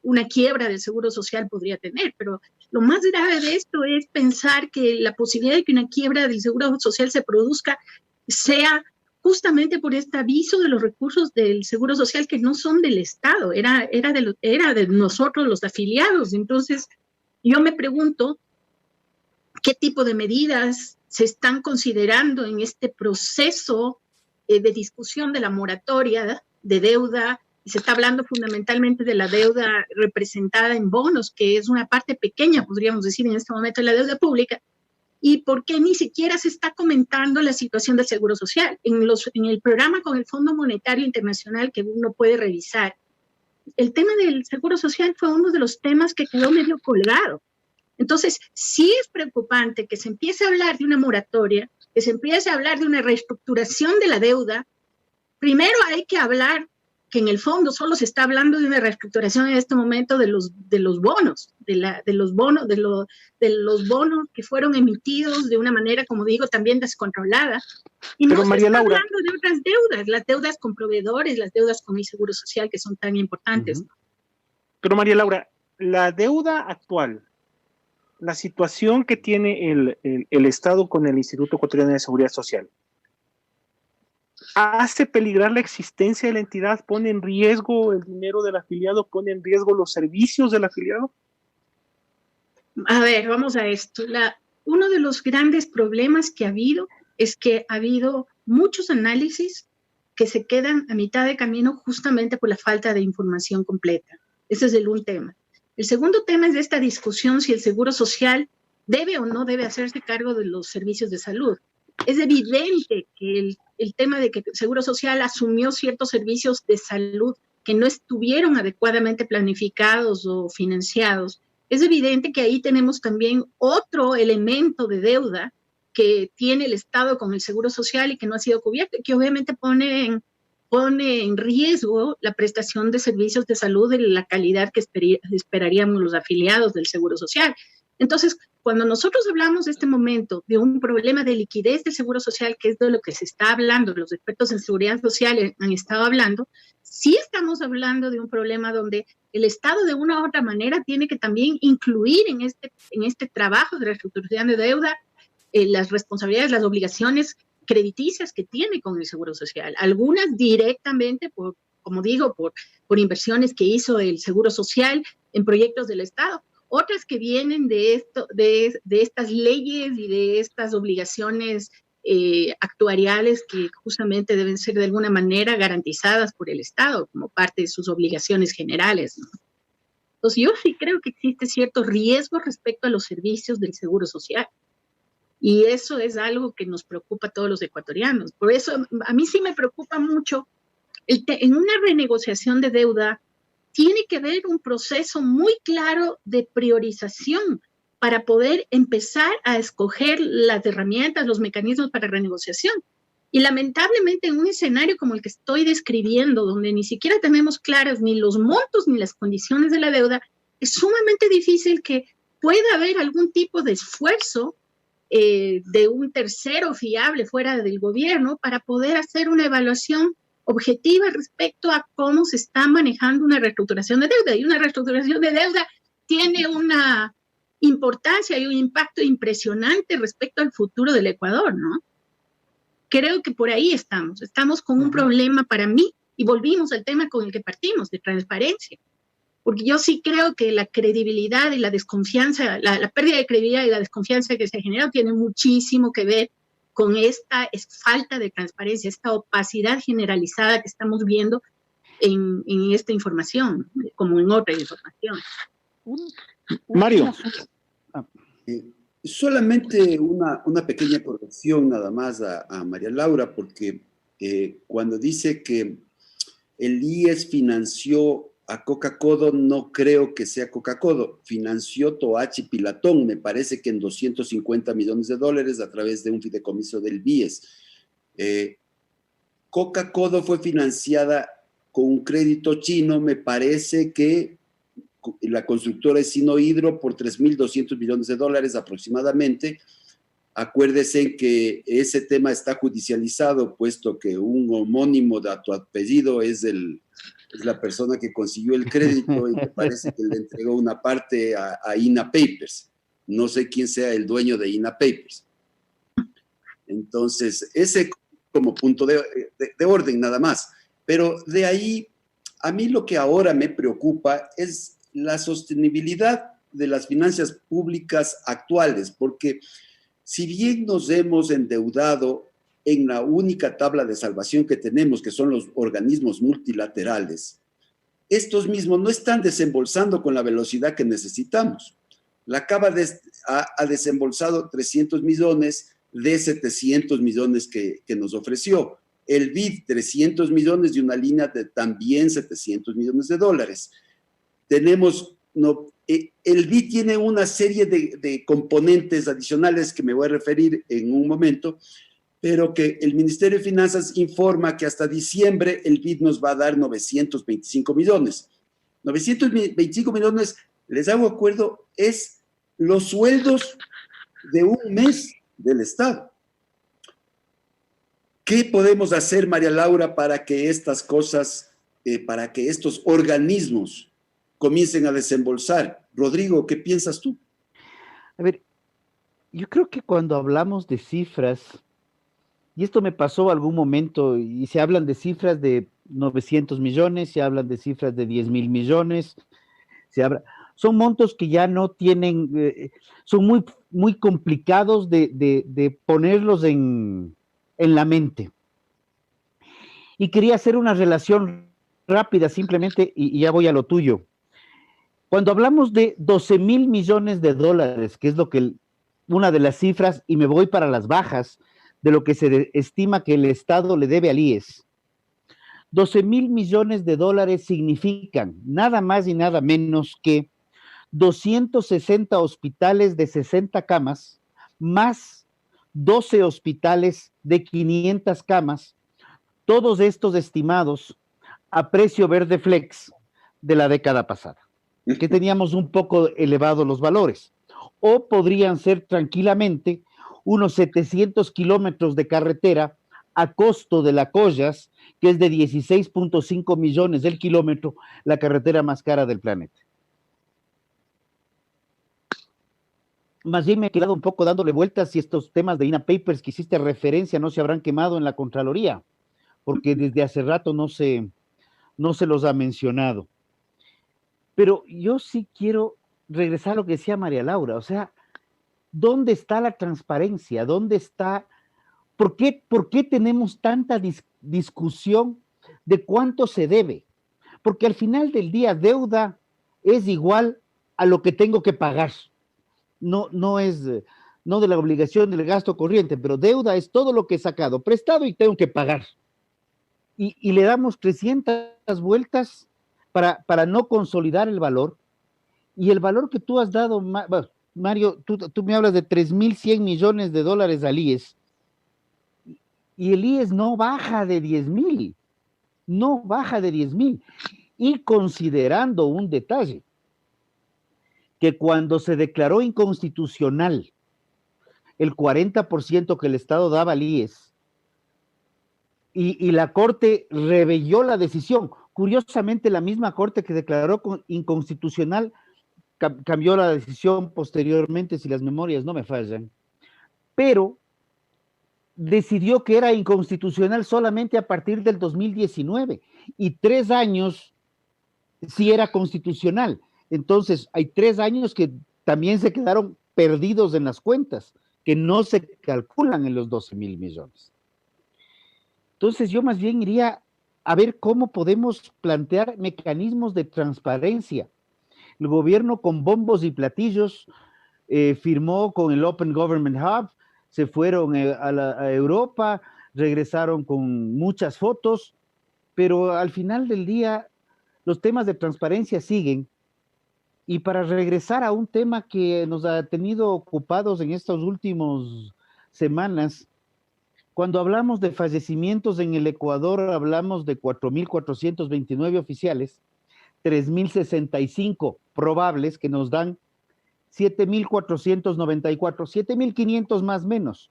una quiebra del Seguro Social podría tener. Pero lo más grave de esto es pensar que la posibilidad de que una quiebra del Seguro Social se produzca sea justamente por este aviso de los recursos del Seguro Social que no son del Estado, era de nosotros los afiliados. Entonces, yo me pregunto qué tipo de medidas se están considerando en este proceso de discusión de la moratoria de deuda. Y se está hablando fundamentalmente de la deuda representada en bonos, que es una parte pequeña, podríamos decir, en este momento de la deuda pública. ¿Y por qué ni siquiera se está comentando la situación del Seguro Social? En el programa con el Fondo Monetario Internacional que uno puede revisar, el tema del Seguro Social fue uno de los temas que quedó medio colgado. Entonces, sí es preocupante que se empiece a hablar de una moratoria, que se empiece a hablar de una reestructuración de la deuda. Primero hay que hablar que en el fondo solo se está hablando de una reestructuración en este momento de los bonos, de los bonos que fueron emitidos de una manera, como digo, también descontrolada. Y pero no María se está Laura, hablando de otras deudas, las deudas con proveedores, las deudas con el Seguro Social, que son tan importantes. Pero María Laura, la deuda actual, la situación que tiene el Estado con el Instituto Ecuatoriano de Seguridad Social, ¿hace peligrar la existencia de la entidad? ¿Pone en riesgo el dinero del afiliado? ¿Pone en riesgo los servicios del afiliado? A ver, vamos a esto. Uno de los grandes problemas que ha habido es que ha habido muchos análisis que se quedan a mitad de camino justamente por la falta de información completa. Ese es un tema. El segundo tema es de esta discusión si el Seguro Social debe o no debe hacerse cargo de los servicios de salud. Es evidente que el tema de que el Seguro Social asumió ciertos servicios de salud que no estuvieron adecuadamente planificados o financiados, es evidente que ahí tenemos también otro elemento de deuda que tiene el Estado con el Seguro Social y que no ha sido cubierto, y que obviamente pone en riesgo la prestación de servicios de salud de la calidad que esperaríamos los afiliados del Seguro Social. Entonces, cuando nosotros hablamos de este momento de un problema de liquidez del Seguro Social, que es de lo que se está hablando, los expertos en seguridad social han estado hablando, sí estamos hablando de un problema donde el Estado de una u otra manera tiene que también incluir en este trabajo de reestructuración de deuda las responsabilidades, las obligaciones crediticias que tiene con el Seguro Social. Algunas directamente, como digo, por inversiones que hizo el Seguro Social en proyectos del Estado. Otras que vienen de estas leyes y de estas obligaciones actuariales que justamente deben ser de alguna manera garantizadas por el Estado como parte de sus obligaciones generales, ¿no? Entonces, yo sí creo que existe cierto riesgo respecto a los servicios del Seguro Social. Y eso es algo que nos preocupa a todos los ecuatorianos. Por eso, a mí sí me preocupa mucho, en una renegociación de deuda, tiene que haber un proceso muy claro de priorización para poder empezar a escoger las herramientas, los mecanismos para renegociación. Y lamentablemente en un escenario como el que estoy describiendo, donde ni siquiera tenemos claras ni los montos ni las condiciones de la deuda, es sumamente difícil que pueda haber algún tipo de esfuerzo de un tercero fiable fuera del gobierno para poder hacer una evaluación objetiva respecto a cómo se está manejando una reestructuración de deuda. Y una reestructuración de deuda tiene una importancia y un impacto impresionante respecto al futuro del Ecuador, ¿no? Creo que por ahí estamos con un problema para mí, y volvimos al tema con el que partimos, de transparencia. Porque yo sí creo que la credibilidad y la desconfianza, la pérdida de credibilidad y la desconfianza que se ha generado tiene muchísimo que ver con esta falta de transparencia, esta opacidad generalizada que estamos viendo en esta información, como en otra información. Mario. Solamente una pequeña corrección nada más a María Laura, porque cuando dice que el IES financió a Coca-Cola, no creo que sea Coca-Cola, financió Toachi Pilatón, me parece que en $250 millones a través de un fideicomiso del BIES. Coca-Cola fue financiada con un crédito chino, me parece que la constructora es Sinohydro por $3.200 millones aproximadamente. Acuérdese que ese tema está judicializado, puesto que un homónimo de tu apellido es la persona que consiguió el crédito y me parece que le entregó una parte a INA Papers. No sé quién sea el dueño de INA Papers. Entonces, ese como punto de orden nada más. Pero de ahí, a mí lo que ahora me preocupa es la sostenibilidad de las finanzas públicas actuales, porque si bien nos hemos endeudado en la única tabla de salvación que tenemos, que son los organismos multilaterales, estos mismos no están desembolsando con la velocidad que necesitamos. La CABA ha desembolsado 300 millones de 700 millones que nos ofreció. El BID, 300 millones de una línea de también $700 millones. Tenemos, el BID tiene una serie de componentes adicionales que me voy a referir en un momento, pero que el Ministerio de Finanzas informa que hasta diciembre el BID nos va a dar 925 millones. 925 millones, les hago acuerdo, es los sueldos de un mes del Estado. ¿Qué podemos hacer, María Laura, para que estas cosas, para que estos organismos comiencen a desembolsar? Rodrigo, ¿qué piensas tú? A ver, yo creo que cuando hablamos de cifras, y esto me pasó algún momento, y se hablan de cifras de 900 millones, se hablan de cifras de 10,000 millones, son montos que ya no tienen, son muy, muy complicados de ponerlos en la mente. Y quería hacer una relación rápida simplemente, y ya voy a lo tuyo. Cuando hablamos de 12,000 millones de dólares, que es lo que una de las cifras, y me voy para las bajas, de lo que se estima que el Estado le debe al IES, 12,000 millones de dólares significan nada más y nada menos que 260 hospitales de 60 camas, más 12 hospitales de 500 camas, todos estos estimados a precio verde flex de la década pasada, que teníamos un poco elevados los valores, o podrían ser tranquilamente unos 700 kilómetros de carretera a costo de la Collas, que es de 16.5 millones del kilómetro, la carretera más cara del planeta. Más bien me he quedado un poco dándole vueltas si estos temas de INA Papers que hiciste referencia no se habrán quemado en la Contraloría, porque desde hace rato no se los ha mencionado. Pero yo sí quiero regresar a lo que decía María Laura, o sea, ¿dónde está la transparencia? ¿Dónde está? ¿Por qué tenemos tanta discusión de cuánto se debe? Porque al final del día, deuda es igual a lo que tengo que pagar. No es de la obligación del gasto corriente, pero deuda es todo lo que he sacado prestado y tengo que pagar. Y le damos 300 vueltas para no consolidar el valor. Y el valor que tú has dado, Mario, tú me hablas de 3,100 millones de dólares al IES, y el IES no baja de 10,000, no baja de 10,000, y considerando un detalle, que cuando se declaró inconstitucional el 40% que el Estado daba al IES, y la Corte reveyó la decisión, curiosamente la misma Corte que declaró inconstitucional cambió la decisión posteriormente, si las memorias no me fallan, pero decidió que era inconstitucional solamente a partir del 2019 y 3 años sí era constitucional. Entonces hay 3 años que también se quedaron perdidos en las cuentas, que no se calculan en los 12,000 millones. Entonces yo más bien iría a ver cómo podemos plantear mecanismos de transparencia. El gobierno con bombos y platillos firmó con el Open Government Hub, se fueron a Europa, regresaron con muchas fotos, pero al final del día los temas de transparencia siguen. Y para regresar a un tema que nos ha tenido ocupados en estas últimas semanas, cuando hablamos de fallecimientos en el Ecuador, hablamos de 4.429 oficiales, 3.065 probables, que nos dan 7.494, 7.500 más menos.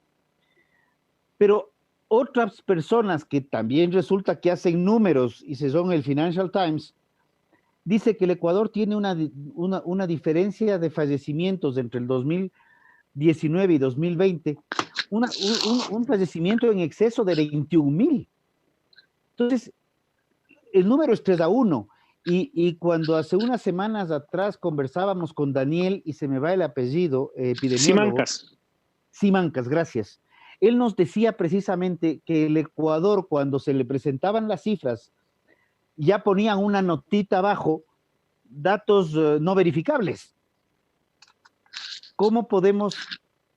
Pero otras personas que también resulta que hacen números, y son el Financial Times, dice que el Ecuador tiene una diferencia de fallecimientos entre el 2019 y 2020, un fallecimiento en exceso de 21.000. Entonces, el número es 3-1. Y cuando hace unas semanas atrás conversábamos con Daniel, y se me va el apellido, epidemiólogo. Simancas, gracias. Él nos decía precisamente que el Ecuador, cuando se le presentaban las cifras, ya ponían una notita abajo, datos no verificables. ¿Cómo podemos,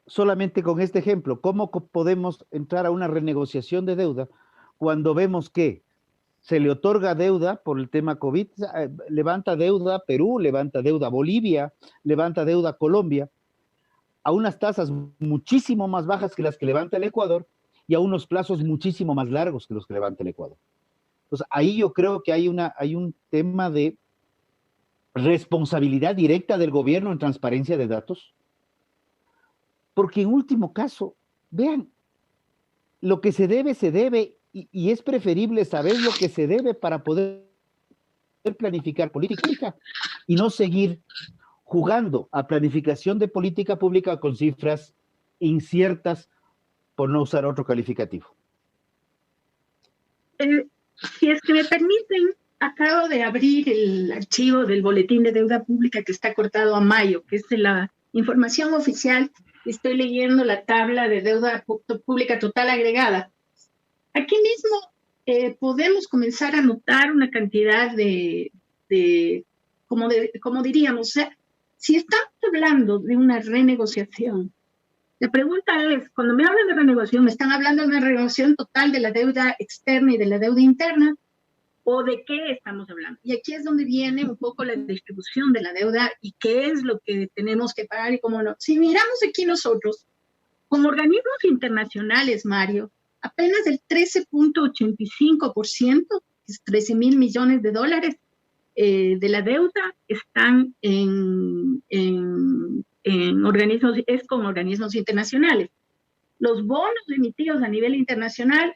solamente con este ejemplo, cómo podemos entrar a una renegociación de deuda cuando vemos que se le otorga deuda por el tema COVID, levanta deuda Perú, levanta deuda Bolivia, levanta deuda Colombia, a unas tasas muchísimo más bajas que las que levanta el Ecuador y a unos plazos muchísimo más largos que los que levanta el Ecuador? Entonces, ahí yo creo que hay un tema de responsabilidad directa del gobierno en transparencia de datos, porque en último caso, vean, lo que se debe, y es preferible saber lo que se debe para poder planificar política pública y no seguir jugando a planificación de política pública con cifras inciertas, por no usar otro calificativo. Si es que me permiten, acabo de abrir el archivo del Boletín de Deuda Pública que está cortado a mayo, que es de la información oficial. Estoy leyendo la tabla de deuda pública total agregada. Aquí mismo podemos comenzar a notar una cantidad como diríamos, o sea, si estamos hablando de una renegociación, la pregunta es, cuando me hablan de renegociación, ¿me están hablando de una renegociación total de la deuda externa y de la deuda interna? ¿O de qué estamos hablando? Y aquí es donde viene un poco la distribución de la deuda y qué es lo que tenemos que pagar y cómo no. Si miramos aquí nosotros, como organismos internacionales, Mario, apenas el 13.85%, que es 13.000 millones de dólares de la deuda, están con organismos internacionales. Los bonos emitidos a nivel internacional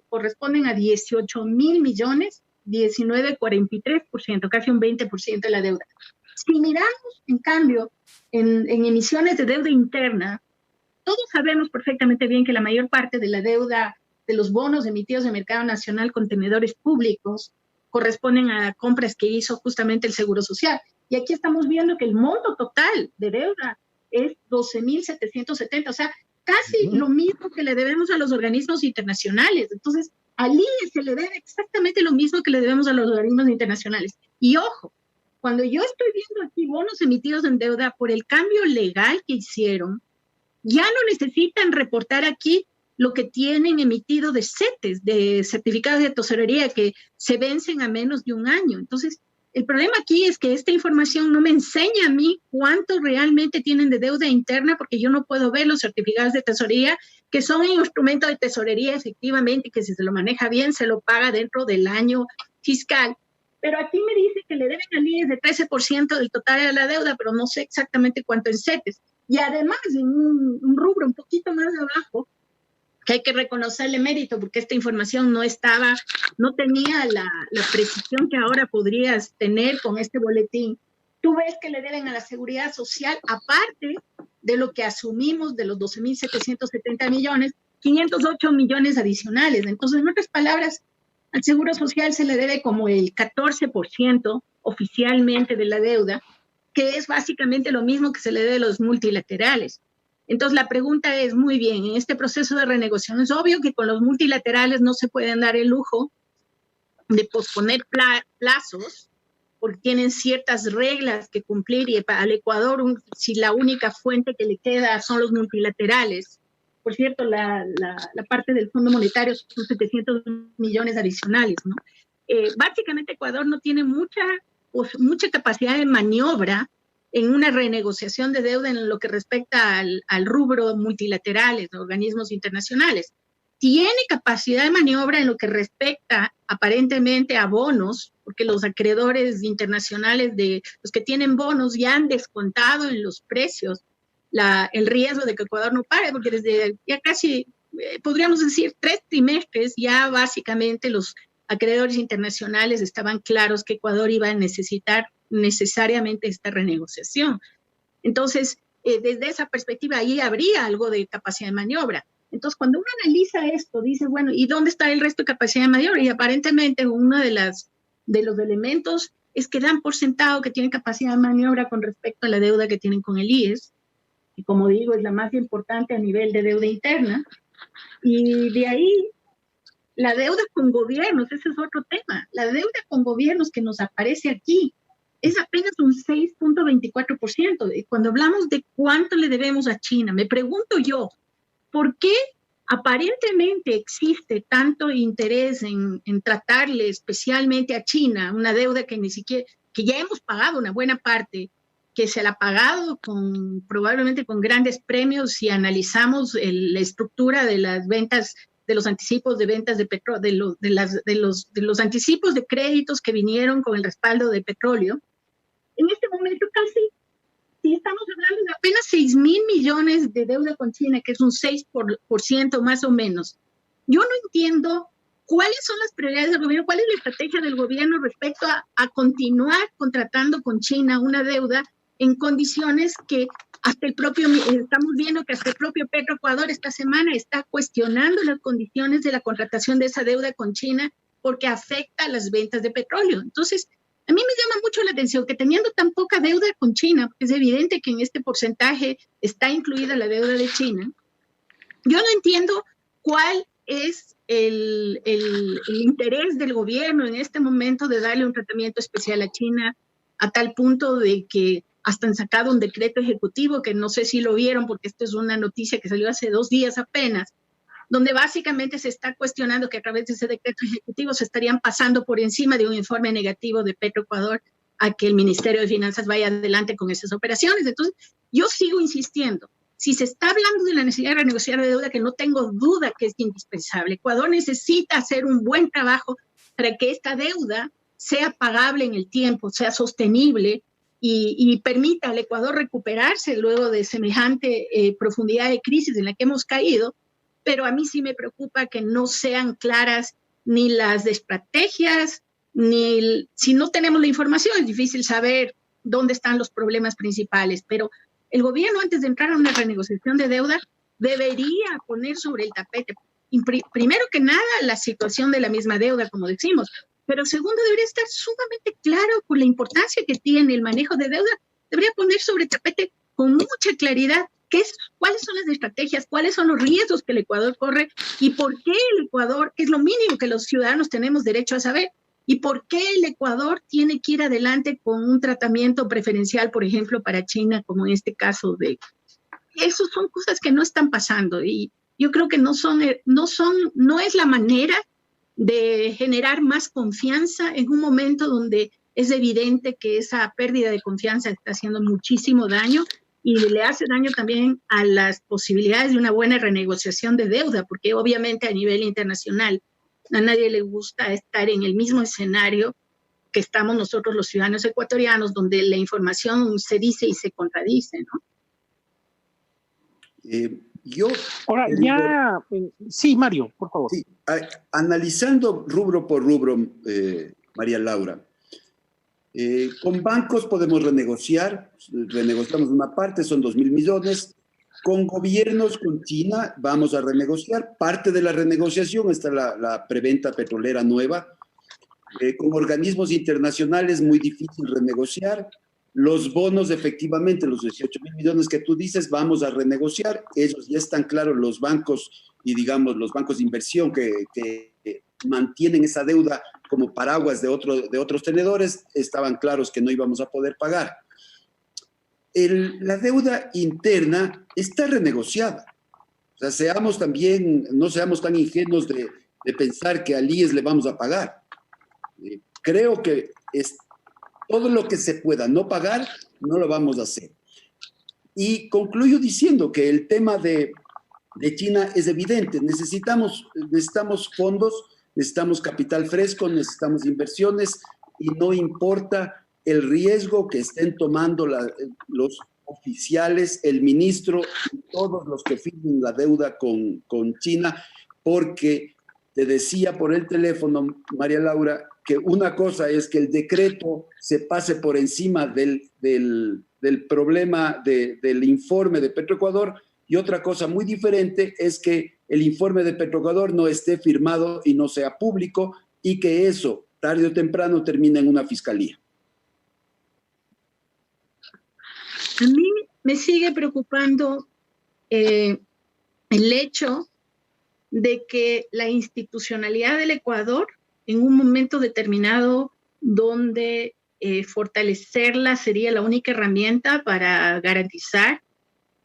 corresponden a 18.000 millones, 19,43%, casi un 20% de la deuda. Si miramos, en cambio, en emisiones de deuda interna, todos sabemos perfectamente bien que la mayor parte de la deuda de los bonos emitidos en el mercado nacional con tenedores públicos corresponden a compras que hizo justamente el Seguro Social. Y aquí estamos viendo que el monto total de deuda es 12.770, o sea, casi lo mismo que le debemos a los organismos internacionales. Entonces, al IE se le debe exactamente lo mismo que le debemos a los organismos internacionales. Y ojo, cuando yo estoy viendo aquí bonos emitidos en deuda por el cambio legal que hicieron, ya no necesitan reportar aquí lo que tienen emitido de CETES, de certificados de tesorería, que se vencen a menos de un año. Entonces, el problema aquí es que esta información no me enseña a mí cuánto realmente tienen de deuda interna, porque yo no puedo ver los certificados de tesorería, que son un instrumento de tesorería, efectivamente, que si se lo maneja bien, se lo paga dentro del año fiscal. Pero aquí me dice que le deben al IES de 13% del total de la deuda, pero no sé exactamente cuánto en CETES. Y además, en un rubro un poquito más abajo, que hay que reconocerle mérito, porque esta información no tenía la precisión que ahora podrías tener con este boletín. Tú ves que le deben a la Seguridad Social, aparte de lo que asumimos de los 12.770 millones, 508 millones adicionales. Entonces, en otras palabras, al Seguro Social se le debe como el 14% oficialmente de la deuda, que es básicamente lo mismo que se le debe a los multilaterales. Entonces, la pregunta es, muy bien, en este proceso de renegociación, es obvio que con los multilaterales no se pueden dar el lujo de posponer plazos, porque tienen ciertas reglas que cumplir, y al Ecuador, si la única fuente que le queda son los multilaterales. Por cierto, la parte del Fondo Monetario son 700 millones adicionales, ¿no? básicamente Ecuador no tiene mucha capacidad de maniobra en una renegociación de deuda en lo que respecta al rubro multilaterales, organismos internacionales. Tiene capacidad de maniobra en lo que respecta aparentemente a bonos, porque los acreedores internacionales, los que tienen bonos, ya han descontado en los precios el riesgo de que Ecuador no pague, porque desde ya casi, podríamos decir, 3 trimestres, ya básicamente los acreedores internacionales estaban claros que Ecuador iba a necesitar necesariamente esta renegociación. Entonces, desde esa perspectiva, ahí habría algo de capacidad de maniobra. Entonces, cuando uno analiza esto, dice, bueno, ¿y dónde está el resto de capacidad de maniobra? Y aparentemente uno de los elementos es que dan por sentado que tienen capacidad de maniobra con respecto a la deuda que tienen con el IES, que como digo, es la más importante a nivel de deuda interna. Y de ahí, la deuda con gobiernos, ese es otro tema. La deuda con gobiernos que nos aparece aquí es apenas un 6.24%. Y cuando hablamos de cuánto le debemos a China, me pregunto yo, ¿por qué aparentemente existe tanto interés en tratarle especialmente a China una deuda que ni siquiera, que ya hemos pagado una buena parte, que se la ha pagado probablemente con grandes premios si analizamos la estructura de las ventas, de los anticipos de ventas de petróleo, de los anticipos de créditos que vinieron con el respaldo de petróleo? En este momento casi, si estamos hablando de apenas 6.000 millones de deuda con China, que es un 6% más o menos. Yo no entiendo cuáles son las prioridades del gobierno, cuál es la estrategia del gobierno respecto a continuar contratando con China una deuda en condiciones que estamos viendo que hasta el propio Petroecuador esta semana está cuestionando las condiciones de la contratación de esa deuda con China porque afecta a las ventas de petróleo. Entonces, a mí me llama mucho la atención que teniendo tan poca deuda con China, es evidente que en este porcentaje está incluida la deuda de China, yo no entiendo cuál es el interés del gobierno en este momento de darle un tratamiento especial a China a tal punto de que hasta han sacado un decreto ejecutivo, que no sé si lo vieron porque esto es una noticia que salió hace 2 días apenas, donde básicamente se está cuestionando que a través de ese decreto ejecutivo se estarían pasando por encima de un informe negativo de Petroecuador a que el Ministerio de Finanzas vaya adelante con esas operaciones. Entonces, yo sigo insistiendo, si se está hablando de la necesidad de renegociar la deuda, que no tengo duda que es indispensable, Ecuador necesita hacer un buen trabajo para que esta deuda sea pagable en el tiempo, sea sostenible y permita al Ecuador recuperarse luego de semejante profundidad de crisis en la que hemos caído. Pero a mí sí me preocupa que no sean claras ni las estrategias, si no tenemos la información, es difícil saber dónde están los problemas principales, pero el gobierno antes de entrar a una renegociación de deuda debería poner sobre el tapete, primero que nada, la situación de la misma deuda, como decimos, pero segundo, debería estar sumamente claro con la importancia que tiene el manejo de deuda, debería poner sobre el tapete con mucha claridad cuáles son las estrategias, cuáles son los riesgos que el Ecuador corre y por qué el Ecuador, que es lo mínimo que los ciudadanos tenemos derecho a saber, y por qué el Ecuador tiene que ir adelante con un tratamiento preferencial, por ejemplo, para China, como en este caso de... Esas son cosas que no están pasando y yo creo que no es la manera de generar más confianza en un momento donde es evidente que esa pérdida de confianza está haciendo muchísimo daño y le hace daño también a las posibilidades de una buena renegociación de deuda, porque obviamente a nivel internacional a nadie le gusta estar en el mismo escenario que estamos nosotros los ciudadanos ecuatorianos, donde la información se dice y se contradice, ¿no? Ahora, ya... sí, Mario, por favor. Sí, analizando rubro por rubro, María Laura, con bancos podemos renegociamos una parte, son 2.000 millones. Con gobiernos, con China, vamos a renegociar. Parte de la renegociación está la preventa petrolera nueva. Con organismos internacionales, muy difícil renegociar. Los bonos, efectivamente, los 18.000 millones que tú dices, vamos a renegociar. Ellos ya están claros, los bancos y, digamos, los bancos de inversión que mantienen esa deuda como paraguas de otros tenedores, estaban claros que no íbamos a poder pagar. La deuda interna está renegociada. O sea, no seamos tan ingenuos de pensar que al IES le vamos a pagar. Creo que es todo lo que se pueda no pagar, no lo vamos a hacer. Y concluyo diciendo que el tema de China es evidente. Necesitamos fondos, necesitamos capital fresco, necesitamos inversiones y no importa el riesgo que estén tomando los oficiales, el ministro y todos los que firmen la deuda con China, porque te decía por el teléfono, María Laura, que una cosa es que el decreto se pase por encima del problema del informe de Petroecuador, y otra cosa muy diferente es que el informe de Petroecuador no esté firmado y no sea público, y que eso, tarde o temprano, termine en una fiscalía. A mí me sigue preocupando el hecho de que la institucionalidad del Ecuador, en un momento determinado donde fortalecerla sería la única herramienta para garantizar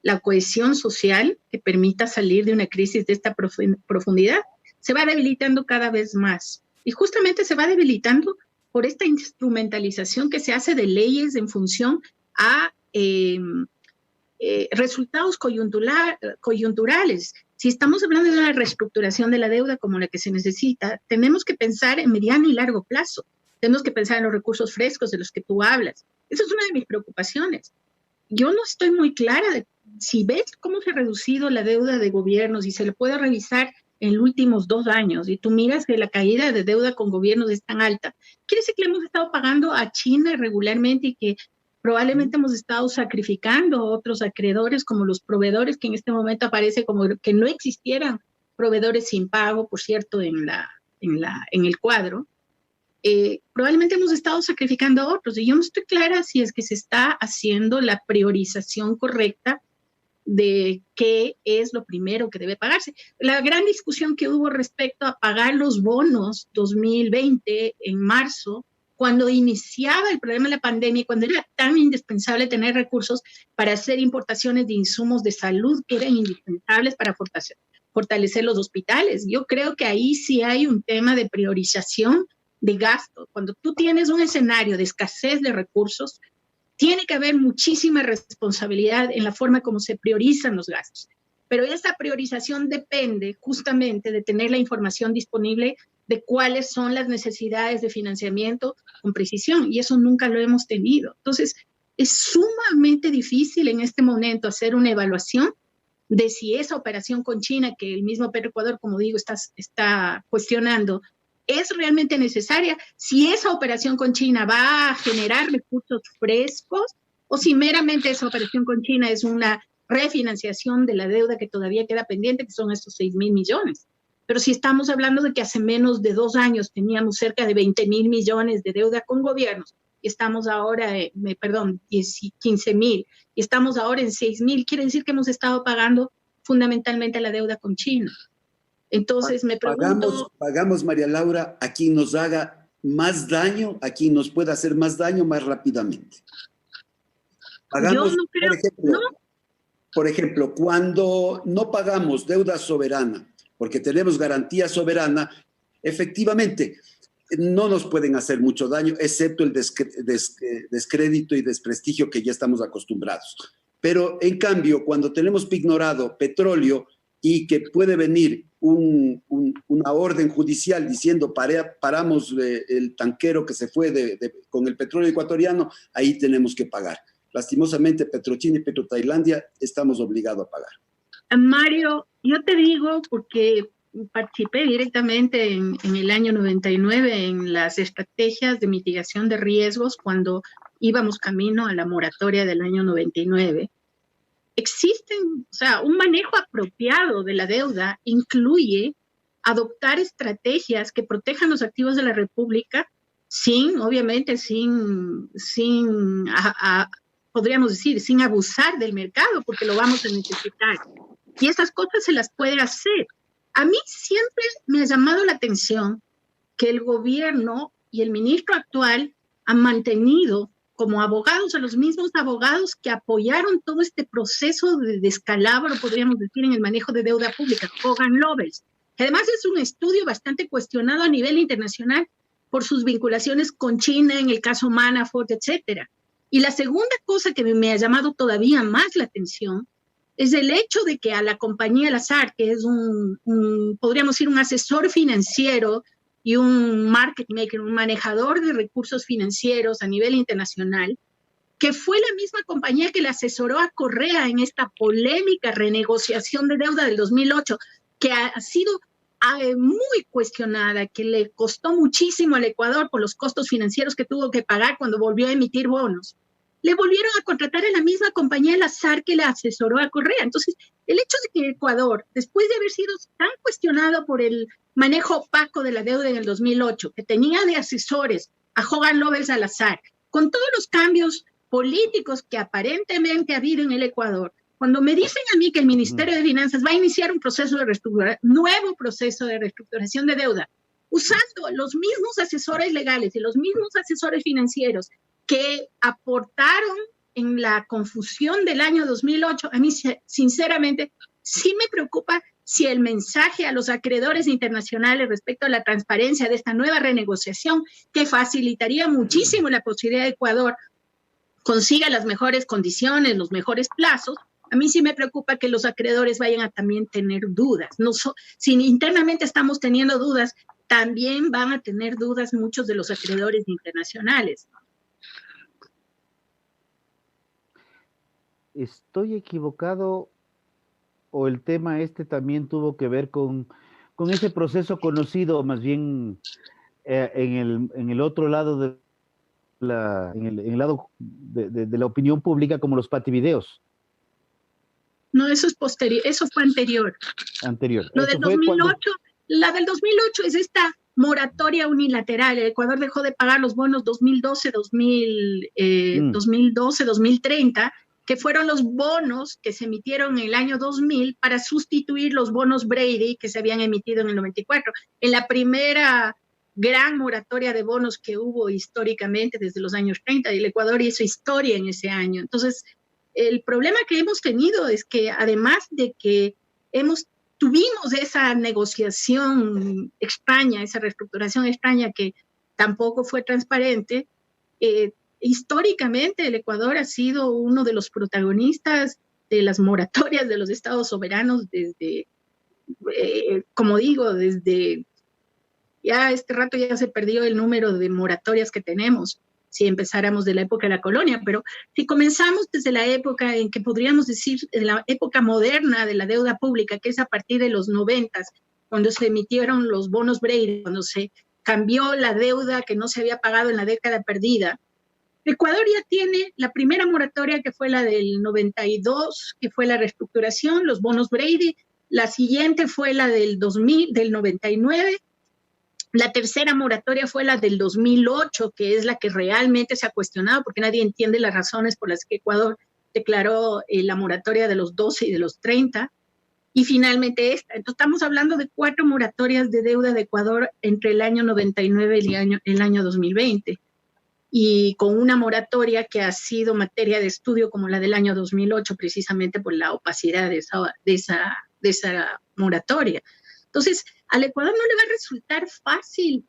la cohesión social que permita salir de una crisis de esta profundidad, se va debilitando cada vez más. Y justamente se va debilitando por esta instrumentalización que se hace de leyes en función a resultados coyunturales. Si estamos hablando de una reestructuración de la deuda como la que se necesita, tenemos que pensar en mediano y largo plazo. Tenemos que pensar en los recursos frescos de los que tú hablas. Esa es una de mis preocupaciones. Yo no estoy muy clara de si ves cómo se ha reducido la deuda de gobiernos y se le puede revisar en los últimos 2 años y tú miras que la caída de deuda con gobiernos es tan alta, quiere decir que le hemos estado pagando a China regularmente y que probablemente hemos estado sacrificando a otros acreedores como los proveedores, que en este momento aparece como que no existieran proveedores sin pago, por cierto, en el cuadro. Probablemente hemos estado sacrificando a otros y yo no estoy clara si es que se está haciendo la priorización correcta de qué es lo primero que debe pagarse. La gran discusión que hubo respecto a pagar los bonos 2020 en marzo, cuando iniciaba el problema de la pandemia y cuando era tan indispensable tener recursos para hacer importaciones de insumos de salud que eran indispensables para fortalecer los hospitales. Yo creo que ahí sí hay un tema de priorización de gasto. Cuando tú tienes un escenario de escasez de recursos, tiene que haber muchísima responsabilidad en la forma como se priorizan los gastos. Pero esa priorización depende justamente de tener la información disponible de cuáles son las necesidades de financiamiento con precisión, y eso nunca lo hemos tenido. Entonces, es sumamente difícil en este momento hacer una evaluación de si esa operación con China, que el mismo Petroecuador, como digo, está cuestionando, es realmente necesaria, si esa operación con China va a generar recursos frescos o si meramente esa operación con China es una refinanciación de la deuda que todavía queda pendiente, que son estos 6.000 millones. Pero si estamos hablando de que hace menos de 2 años teníamos cerca de 20.000 millones de deuda con gobiernos, y estamos ahora, 15.000, y estamos ahora en 6.000, quiere decir que hemos estado pagando fundamentalmente la deuda con China. Entonces me pregunto... Pagamos, María Laura, a quien nos haga más daño, a quien nos pueda hacer más daño más rápidamente. Pagamos, yo no creo, por ejemplo, cuando no pagamos deuda soberana, porque tenemos garantía soberana, efectivamente, no nos pueden hacer mucho daño, excepto el descrédito y desprestigio que ya estamos acostumbrados. Pero, en cambio, cuando tenemos pignorado petróleo y que puede venir una orden judicial diciendo paramos el tanquero que se fue con el petróleo ecuatoriano, ahí tenemos que pagar. Lastimosamente, Petrochina y Petrotailandia estamos obligados a pagar. Mario, yo te digo porque participé directamente en el año 99 en las estrategias de mitigación de riesgos cuando íbamos camino a la moratoria del año 99. Existen, o sea, un manejo apropiado de la deuda incluye adoptar estrategias que protejan los activos de la República obviamente, podríamos decir, sin abusar del mercado, porque lo vamos a necesitar. Y esas cosas se las puede hacer. A mí siempre me ha llamado la atención que el gobierno y el ministro actual han mantenido como abogados a los mismos abogados que apoyaron todo este proceso de descalabro, podríamos decir, en el manejo de deuda pública, Hogan Lovells, que además es un estudio bastante cuestionado a nivel internacional, por sus vinculaciones con China en el caso Manafort, etcétera. Y la segunda cosa que me ha llamado todavía más la atención es el hecho de que a la compañía Lazard, que es podríamos decir, un asesor financiero y un market maker, un manejador de recursos financieros a nivel internacional, que fue la misma compañía que le asesoró a Correa en esta polémica renegociación de deuda del 2008, que ha sido muy cuestionada, que le costó muchísimo al Ecuador por los costos financieros que tuvo que pagar cuando volvió a emitir bonos. Le volvieron a contratar a la misma compañía Lazard que le asesoró a Correa. Entonces, el hecho de que Ecuador, después de haber sido tan cuestionado por el manejo opaco de la deuda en el 2008, que tenía de asesores a Hogan Lovells Salazar, con todos los cambios políticos que aparentemente ha habido en el Ecuador, cuando me dicen a mí que el Ministerio de Finanzas va a iniciar un proceso de nuevo proceso de reestructuración de deuda, usando los mismos asesores legales y los mismos asesores financieros que aportaron en la confusión del año 2008, a mí sinceramente sí me preocupa si el mensaje a los acreedores internacionales respecto a la transparencia de esta nueva renegociación, que facilitaría muchísimo la posibilidad de Ecuador consiga las mejores condiciones, los mejores plazos, a mí sí me preocupa que los acreedores vayan a también tener dudas. Si internamente estamos teniendo dudas, también van a tener dudas muchos de los acreedores internacionales. ¿Estoy equivocado o el tema también tuvo que ver con ese proceso conocido, más bien en el otro lado en el lado de la opinión pública, como los pativideos? No, eso es posterior, eso fue anterior. Lo del 2008, la del 2008 es esta moratoria unilateral. El Ecuador dejó de pagar los bonos 2012, 2030, que fueron los bonos que se emitieron en el año 2000 para sustituir los bonos Brady que se habían emitido en el 94. En la primera gran moratoria de bonos que hubo históricamente desde los años 30, y el Ecuador hizo historia en ese año. Entonces, el problema que hemos tenido es que además de que tuvimos esa negociación extraña, esa reestructuración extraña que tampoco fue transparente, históricamente el Ecuador ha sido uno de los protagonistas de las moratorias de los estados soberanos desde, como digo, desde ya este rato ya se perdió el número de moratorias que tenemos, si empezáramos de la época de la colonia, pero si comenzamos desde la época en que podríamos decir, en la época moderna de la deuda pública, que es a partir de los 90, cuando se emitieron los bonos Brady, cuando se cambió la deuda que no se había pagado en la década perdida, Ecuador ya tiene la primera moratoria, que fue la del 92, que fue la reestructuración, los bonos Brady. La siguiente fue la del 2000, del 99. La tercera moratoria fue la del 2008, que es la que realmente se ha cuestionado, porque nadie entiende las razones por las que Ecuador declaró la moratoria de los 12 y de los 30. Y finalmente esta. Entonces estamos hablando de 4 moratorias de deuda de Ecuador entre el año 99 y el año 2020. Y con una moratoria que ha sido materia de estudio como la del año 2008, precisamente por la opacidad de esa moratoria. Entonces, al Ecuador no le va a resultar fácil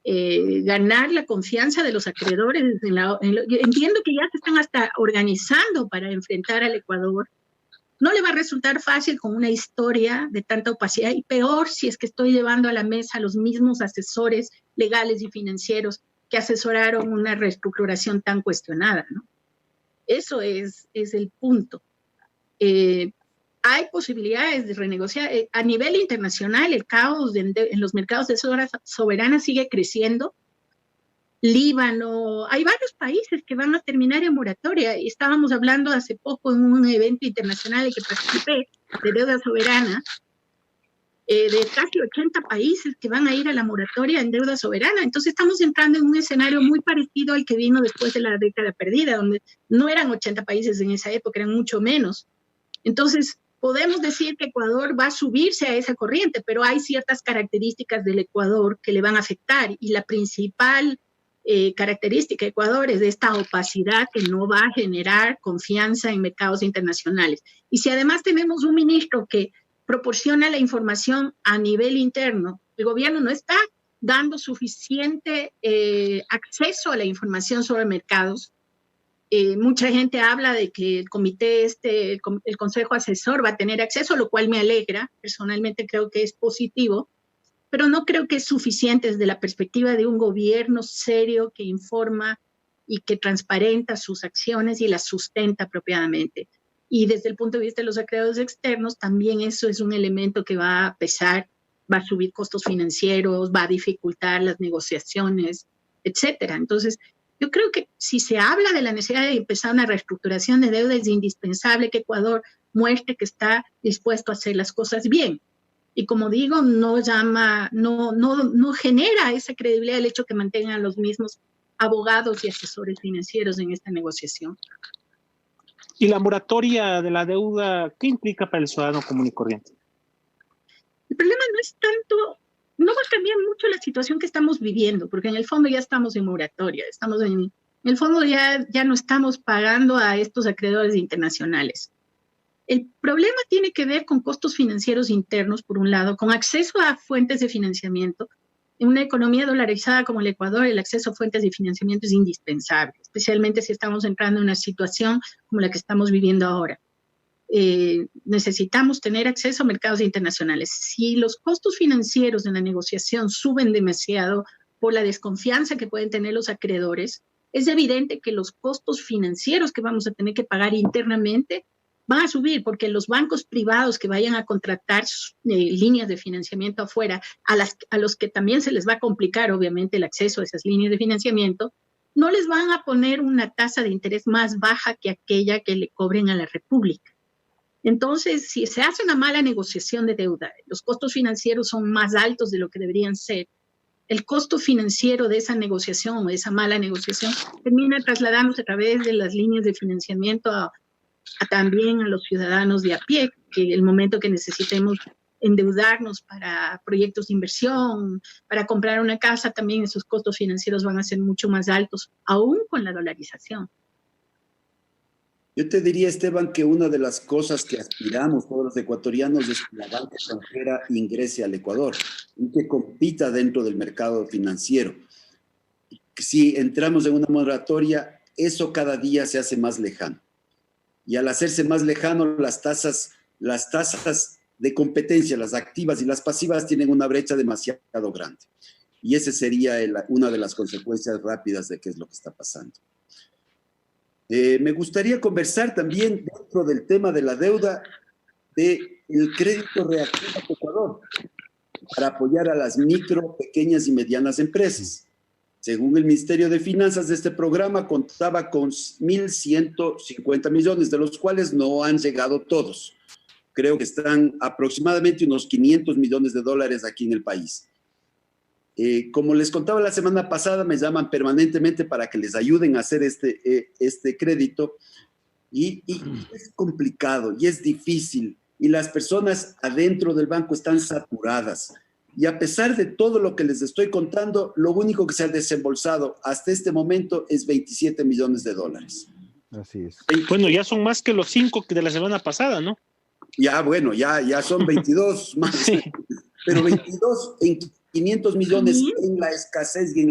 ganar la confianza de los acreedores. Entiendo que ya se están hasta organizando para enfrentar al Ecuador. No le va a resultar fácil con una historia de tanta opacidad, y peor si es que estoy llevando a la mesa a los mismos asesores legales y financieros que asesoraron una reestructuración tan cuestionada, ¿no? Eso es el punto. Hay posibilidades de renegociar. A nivel internacional, el caos en los mercados de deuda soberana sigue creciendo. Líbano, hay varios países que van a terminar en moratoria. Estábamos hablando hace poco en un evento internacional en que participé de deuda soberana, de casi 80 países que van a ir a la moratoria en deuda soberana. Entonces estamos entrando en un escenario muy parecido al que vino después de la década perdida, donde no eran 80 países en esa época, eran mucho menos. Entonces podemos decir que Ecuador va a subirse a esa corriente, pero hay ciertas características del Ecuador que le van a afectar, y la principal característica de Ecuador es de esta opacidad que no va a generar confianza en mercados internacionales. Y si además tenemos un ministro que proporciona la información a nivel interno, el gobierno no está dando suficiente acceso a la información sobre mercados. Mucha gente habla de que el comité, el consejo asesor va a tener acceso, lo cual me alegra. Personalmente creo que es positivo, pero no creo que es suficiente desde la perspectiva de un gobierno serio que informa y que transparenta sus acciones y las sustenta apropiadamente. Y desde el punto de vista de los acreedores externos, también eso es un elemento que va a pesar, va a subir costos financieros, va a dificultar las negociaciones, etcétera. Entonces, yo creo que si se habla de la necesidad de empezar una reestructuración de deuda, es indispensable que Ecuador muestre que está dispuesto a hacer las cosas bien. Y como digo, no genera esa credibilidad el hecho que mantengan a los mismos abogados y asesores financieros en esta negociación. ¿Y la moratoria de la deuda qué implica para el ciudadano común y corriente? El problema no es tanto, no va a cambiar mucho la situación que estamos viviendo, porque en el fondo ya estamos en moratoria, en el fondo ya no estamos pagando a estos acreedores internacionales. El problema tiene que ver con costos financieros internos, por un lado, con acceso a fuentes de financiamiento. En una economía dolarizada como el Ecuador, el acceso a fuentes de financiamiento es indispensable, especialmente si estamos entrando en una situación como la que estamos viviendo ahora. Necesitamos tener acceso a mercados internacionales. Si los costos financieros de la negociación suben demasiado por la desconfianza que pueden tener los acreedores, es evidente que los costos financieros que vamos a tener que pagar internamente van a subir, porque los bancos privados que vayan a contratar líneas de financiamiento afuera, a los que también se les va a complicar obviamente el acceso a esas líneas de financiamiento, no les van a poner una tasa de interés más baja que aquella que le cobren a la República. Entonces, si se hace una mala negociación de deuda, los costos financieros son más altos de lo que deberían ser, el costo financiero de esa negociación o de esa mala negociación termina trasladándose a través de las líneas de financiamiento también a los ciudadanos de a pie, que el momento que necesitemos endeudarnos para proyectos de inversión, para comprar una casa, también esos costos financieros van a ser mucho más altos, aún con la dolarización. Yo te diría, Esteban, que una de las cosas que aspiramos todos los ecuatorianos es que la banca extranjera ingrese al Ecuador y que compita dentro del mercado financiero. Si entramos en una moratoria, eso cada día se hace más lejano. Y al hacerse más lejano, las tasas de competencia, las activas y las pasivas, tienen una brecha demasiado grande. Y esa sería una de las consecuencias rápidas de qué es lo que está pasando. Me gustaría conversar también dentro del tema de la deuda del crédito reactivo de Ecuador para apoyar a las micro, pequeñas y medianas empresas. Según el Ministerio de Finanzas, este programa contaba con 1.150 millones, de los cuales no han llegado todos. Creo que están aproximadamente unos 500 millones de dólares aquí en el país. Como les contaba la semana pasada, me llaman permanentemente para que les ayuden a hacer este crédito. Y es complicado y es difícil. Y las personas adentro del banco están saturadas. Y a pesar de todo lo que les estoy contando, lo único que se ha desembolsado hasta este momento es 27 millones de dólares. Así es. Bueno, ya son más que los 5 de la semana pasada, ¿no? Ya, bueno, ya son 22 más. Sí. Pero 22 en 500 millones en la escasez y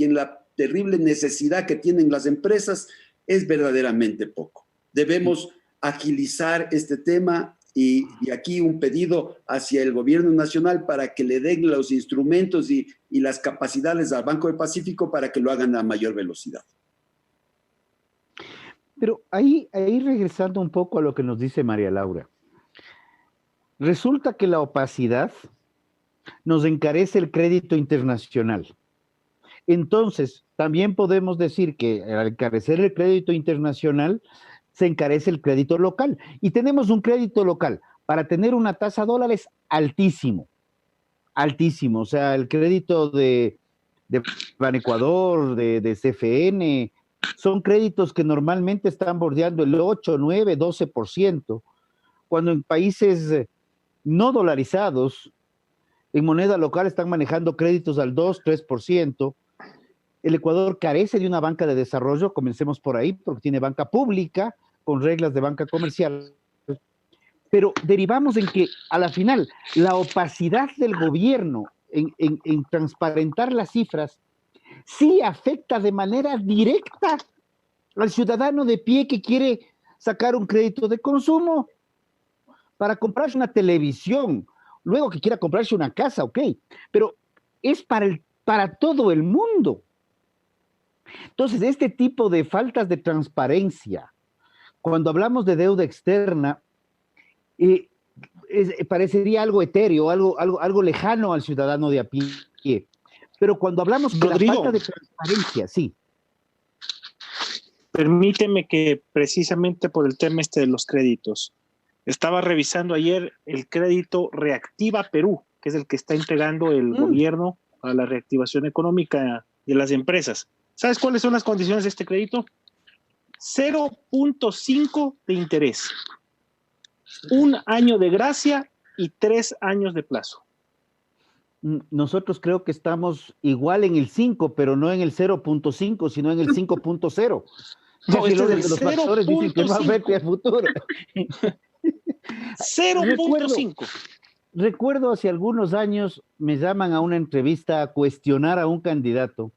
en la terrible necesidad que tienen las empresas es verdaderamente poco. Debemos agilizar este tema. Y aquí un pedido hacia el gobierno nacional para que le den los instrumentos y las capacidades al Banco del Pacífico para que lo hagan a mayor velocidad. Pero ahí regresando un poco a lo que nos dice María Laura, resulta que la opacidad nos encarece el crédito internacional. Entonces, también podemos decir que al encarecer el crédito internacional, se encarece el crédito local. Y tenemos un crédito local para tener una tasa dólares altísimo. O sea, el crédito de Banecuador, de CFN, son créditos que normalmente están bordeando el 8, 9, 12%, cuando en países no dolarizados, en moneda local están manejando créditos al 2, 3%. El Ecuador carece de una banca de desarrollo, comencemos por ahí, porque tiene banca pública con reglas de banca comercial, pero derivamos en que a la final la opacidad del gobierno en transparentar las cifras, sí afecta de manera directa al ciudadano de pie que quiere sacar un crédito de consumo para comprarse una televisión, luego que quiera comprarse una casa, ok, pero es para todo el mundo. Entonces, este tipo de faltas de transparencia, cuando hablamos de deuda externa, parecería algo etéreo, algo lejano al ciudadano de a pie. Pero cuando hablamos de la falta de transparencia, sí. Permíteme que precisamente por el tema de los créditos, estaba revisando ayer el crédito Reactiva Perú, que es el que está entregando el gobierno a la reactivación económica de las empresas. ¿Sabes cuáles son las condiciones de este crédito? 0.5 de interés, 1 año de gracia y 3 años de plazo. Nosotros creo que estamos igual en el 5, pero no en el 0.5, sino en el 5.0. No, este de los factores dicen que va a verte a futuro. 0.5. Recuerdo hace algunos años me llaman a una entrevista a cuestionar a un candidato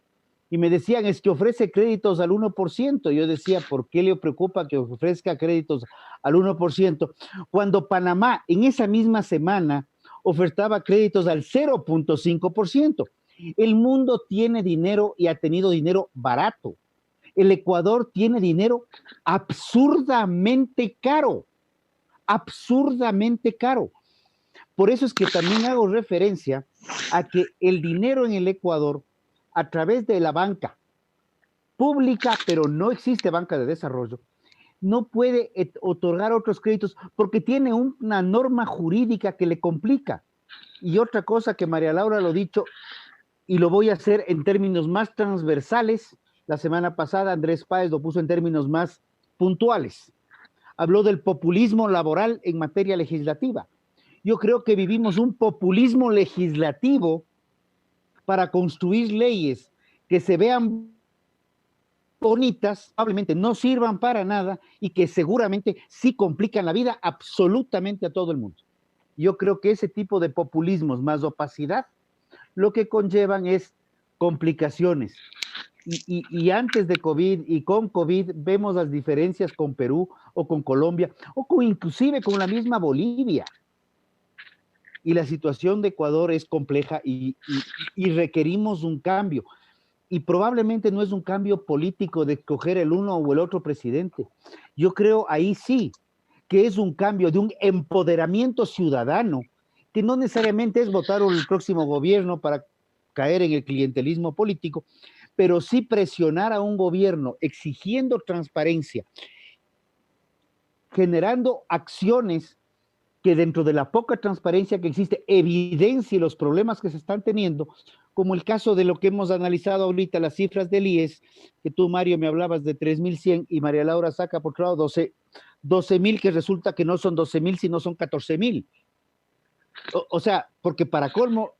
y me decían, es que ofrece créditos al 1%. Yo decía, ¿por qué le preocupa que ofrezca créditos al 1%? Cuando Panamá en esa misma semana ofertaba créditos al 0.5%. El mundo tiene dinero y ha tenido dinero barato. El Ecuador tiene dinero absurdamente caro. Absurdamente caro. Por eso es que también hago referencia a que el dinero en el Ecuador, a través de la banca pública, pero no existe banca de desarrollo, no puede otorgar otros créditos porque tiene una norma jurídica que le complica. Y otra cosa que María Laura lo ha dicho, y lo voy a hacer en términos más transversales, la semana pasada Andrés Páez lo puso en términos más puntuales. Habló del populismo laboral en materia legislativa. Yo creo que vivimos un populismo legislativo para construir leyes que se vean bonitas, probablemente no sirvan para nada y que seguramente sí complican la vida absolutamente a todo el mundo. Yo creo que ese tipo de populismos más opacidad lo que conllevan es complicaciones. Y antes de COVID y con COVID vemos las diferencias con Perú o con Colombia o inclusive con la misma Bolivia. Y la situación de Ecuador es compleja y requerimos un cambio. Y probablemente no es un cambio político de escoger el uno o el otro presidente. Yo creo ahí sí que es un cambio de un empoderamiento ciudadano, que no necesariamente es votar el próximo gobierno para caer en el clientelismo político, pero sí presionar a un gobierno exigiendo transparencia, generando acciones que dentro de la poca transparencia que existe evidencie los problemas que se están teniendo, como el caso de lo que hemos analizado ahorita, las cifras del IES, que tú, Mario, me hablabas de 3.100 y María Laura saca por otro lado 12.000, que resulta que no son 12.000, sino son 14.000. O sea, porque para colmo,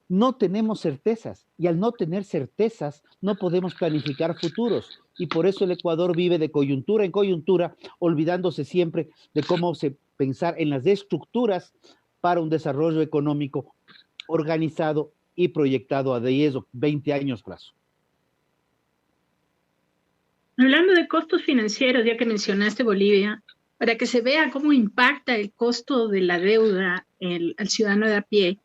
no tenemos certezas, y al no tener certezas, no podemos planificar futuros, y por eso el Ecuador vive de coyuntura en coyuntura, olvidándose siempre de cómo pensar en las estructuras para un desarrollo económico organizado y proyectado a 10 o 20 años plazo. Hablando de costos financieros, ya que mencionaste Bolivia, para que se vea cómo impacta el costo de la deuda al ciudadano de a pie,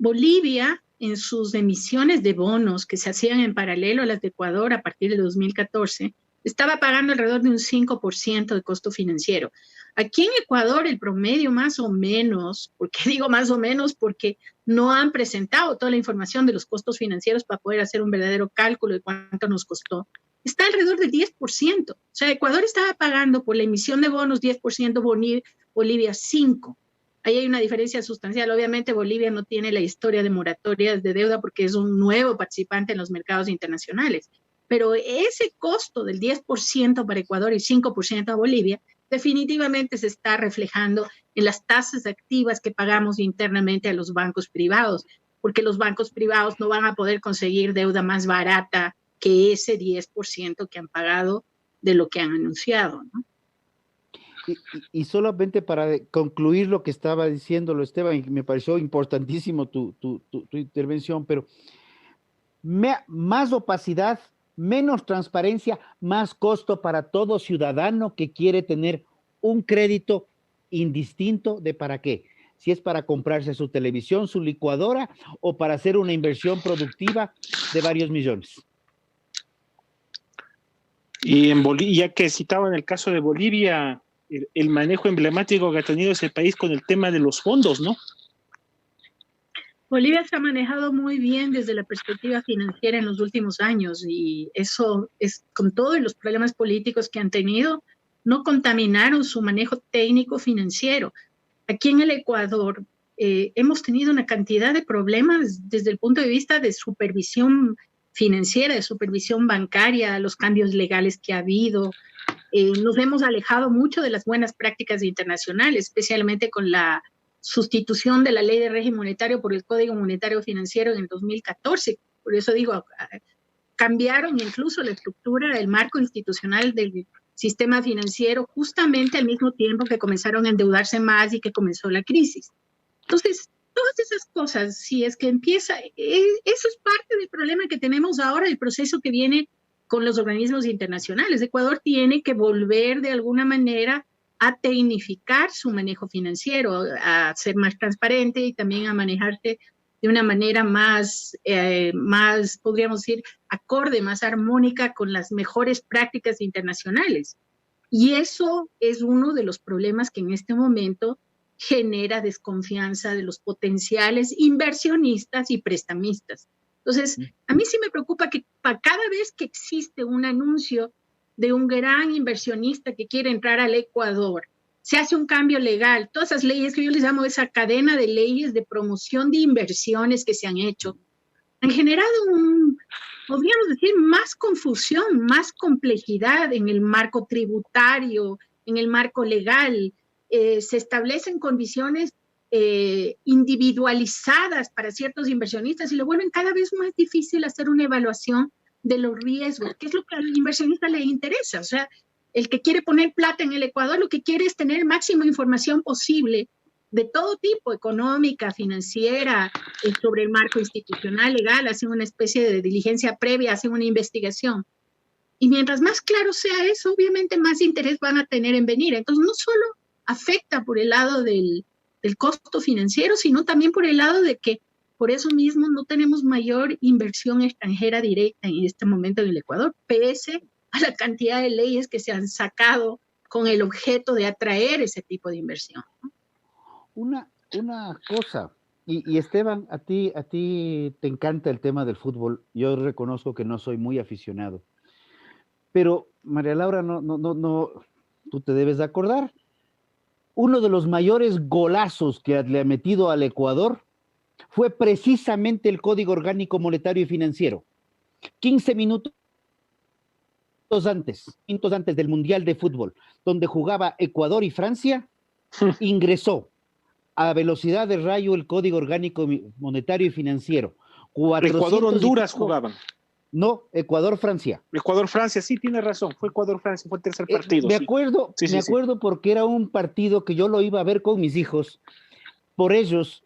Bolivia, en sus emisiones de bonos que se hacían en paralelo a las de Ecuador a partir de 2014, estaba pagando alrededor de un 5% de costo financiero. Aquí en Ecuador el promedio más o menos, ¿por qué digo más o menos? Porque no han presentado toda la información de los costos financieros para poder hacer un verdadero cálculo de cuánto nos costó. Está alrededor del 10%. O sea, Ecuador estaba pagando por la emisión de bonos 10%, Bolivia 5%. Ahí hay una diferencia sustancial. Obviamente Bolivia no tiene la historia de moratorias de deuda porque es un nuevo participante en los mercados internacionales. Pero ese costo del 10% para Ecuador y 5% a Bolivia definitivamente se está reflejando en las tasas activas que pagamos internamente a los bancos privados, porque los bancos privados no van a poder conseguir deuda más barata que ese 10% que han pagado de lo que han anunciado, ¿no? Y solamente para concluir lo que estaba diciéndolo Esteban, y me pareció importantísimo tu intervención, pero más opacidad, menos transparencia, más costo para todo ciudadano que quiere tener un crédito indistinto de para qué. Si es para comprarse su televisión, su licuadora, o para hacer una inversión productiva de varios millones. Y en Bolivia, ya que citaban el caso de Bolivia, el manejo emblemático que ha tenido ese país con el tema de los fondos, ¿no? Bolivia se ha manejado muy bien desde la perspectiva financiera en los últimos años, y eso es, con todos los problemas políticos que han tenido, no contaminaron su manejo técnico financiero. Aquí en el Ecuador hemos tenido una cantidad de problemas desde el punto de vista de supervisión financiera, de supervisión bancaria, los cambios legales que ha habido. Nos hemos alejado mucho de las buenas prácticas internacionales, especialmente con la sustitución de la Ley de Régimen Monetario por el Código Monetario Financiero en el 2014. Por eso digo, cambiaron incluso la estructura del marco institucional del sistema financiero justamente al mismo tiempo que comenzaron a endeudarse más y que comenzó la crisis. Entonces, todas esas cosas, si es que empieza, eso es parte del problema que tenemos ahora, el proceso que viene con los organismos internacionales. Ecuador tiene que volver de alguna manera a tecnificar su manejo financiero, a ser más transparente y también a manejarse de una manera más, podríamos decir, acorde, más armónica con las mejores prácticas internacionales. Y eso es uno de los problemas que en este momento genera desconfianza de los potenciales inversionistas y prestamistas. Entonces, a mí sí me preocupa que cada vez que existe un anuncio de un gran inversionista que quiere entrar al Ecuador, se hace un cambio legal. Todas esas leyes que yo les llamo esa cadena de leyes de promoción de inversiones que se han hecho, han generado podríamos decir, más confusión, más complejidad en el marco tributario, en el marco legal. Se establecen condiciones individualizadas para ciertos inversionistas y lo vuelven cada vez más difícil hacer una evaluación de los riesgos, que es lo que al inversionista le interesa. O sea, el que quiere poner plata en el Ecuador lo que quiere es tener máxima información posible de todo tipo, económica, financiera, sobre el marco institucional, legal, hacen una especie de diligencia previa, hacen una investigación. Y mientras más claro sea eso, obviamente más interés van a tener en venir. Entonces, no solo afecta por el lado del costo financiero, sino también por el lado de que por eso mismo no tenemos mayor inversión extranjera directa en este momento en el Ecuador, pese a la cantidad de leyes que se han sacado con el objeto de atraer ese tipo de inversión. Una cosa, y Esteban, a ti te encanta el tema del fútbol. Yo reconozco que no soy muy aficionado, pero María Laura, no, tú te debes de acordar. Uno de los mayores golazos que le ha metido al Ecuador fue precisamente el Código Orgánico Monetario y Financiero. 15 minutos antes del Mundial de Fútbol, donde jugaba Ecuador y Francia, ingresó a velocidad de rayo el Código Orgánico Monetario y Financiero. Ecuador-Honduras jugaban. No, Ecuador-Francia. Ecuador-Francia, sí, tiene razón, fue Ecuador-Francia, fue el tercer partido. Me acuerdo porque era un partido que yo lo iba a ver con mis hijos, por ellos,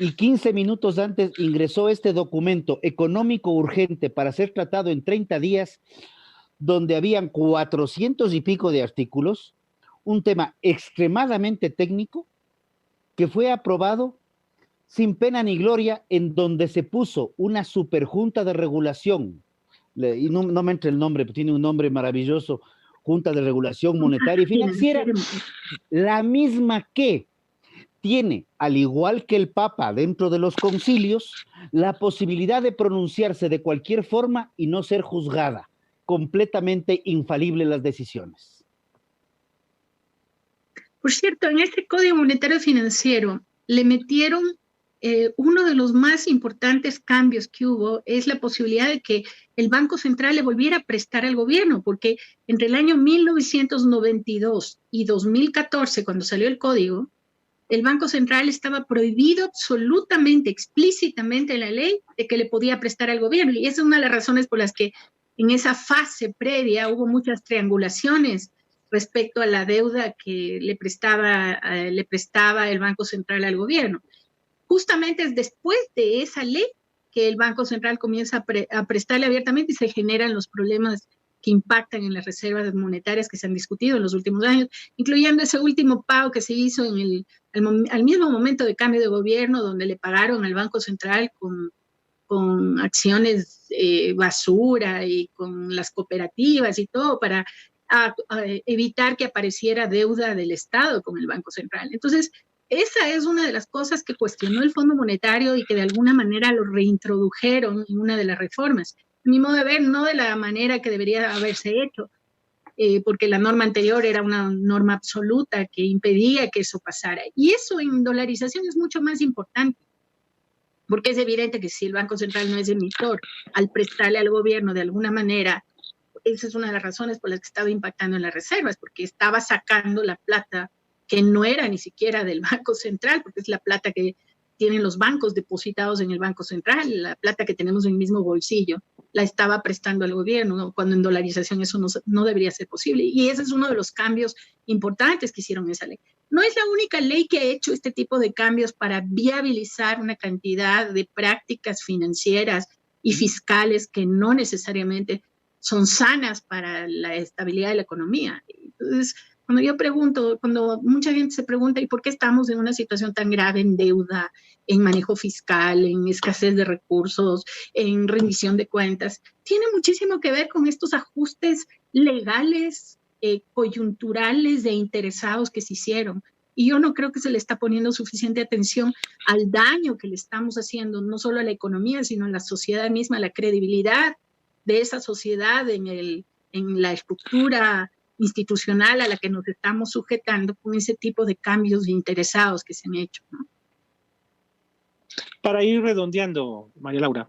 y 15 minutos antes ingresó este documento económico urgente para ser tratado en 30 días, donde habían 400 y pico de artículos, un tema extremadamente técnico, que fue aprobado sin pena ni gloria, en donde se puso una superjunta de regulación, y no me entra el nombre, pero tiene un nombre maravilloso, Junta de Regulación Monetaria y Financiera, la misma que tiene, al igual que el Papa dentro de los concilios, la posibilidad de pronunciarse de cualquier forma y no ser juzgada, completamente infalible las decisiones. Por cierto, en este Código Monetario Financiero le metieron uno de los más importantes cambios que hubo, es la posibilidad de que el Banco Central le volviera a prestar al gobierno, porque entre el año 1992 y 2014, cuando salió el código, el Banco Central estaba prohibido absolutamente, explícitamente en la ley, de que le podía prestar al gobierno. Y esa es una de las razones por las que en esa fase previa hubo muchas triangulaciones respecto a la deuda que le prestaba el Banco Central al gobierno. Justamente es después de esa ley que el Banco Central comienza a prestarle abiertamente y se generan los problemas que impactan en las reservas monetarias que se han discutido en los últimos años, incluyendo ese último pago que se hizo al mismo momento de cambio de gobierno, donde le pagaron al Banco Central con acciones basura y con las cooperativas y todo para evitar que apareciera deuda del Estado con el Banco Central. Entonces, esa es una de las cosas que cuestionó el Fondo Monetario y que de alguna manera lo reintrodujeron en una de las reformas. A mi modo de ver, no de la manera que debería haberse hecho, porque la norma anterior era una norma absoluta que impedía que eso pasara. Y eso en dolarización es mucho más importante, porque es evidente que si el Banco Central no es emisor, al prestarle al gobierno de alguna manera, esa es una de las razones por las que estaba impactando en las reservas, porque estaba sacando la plata que no era ni siquiera del Banco Central, porque es la plata que tienen los bancos depositados en el Banco Central, la plata que tenemos en el mismo bolsillo, la estaba prestando al gobierno, ¿no? Cuando en dolarización eso no debería ser posible. Y ese es uno de los cambios importantes que hicieron esa ley. No es la única ley que ha hecho este tipo de cambios para viabilizar una cantidad de prácticas financieras y fiscales que no necesariamente son sanas para la estabilidad de la economía. Entonces, cuando mucha gente se pregunta, ¿y por qué estamos en una situación tan grave en deuda, en manejo fiscal, en escasez de recursos, en rendición de cuentas? Tiene muchísimo que ver con estos ajustes legales, coyunturales de interesados que se hicieron. Y yo no creo que se le está poniendo suficiente atención al daño que le estamos haciendo, no solo a la economía, sino a la sociedad misma, a la credibilidad de esa sociedad en la estructura institucional a la que nos estamos sujetando con ese tipo de cambios interesados que se han hecho, ¿no? Para ir redondeando, María Laura,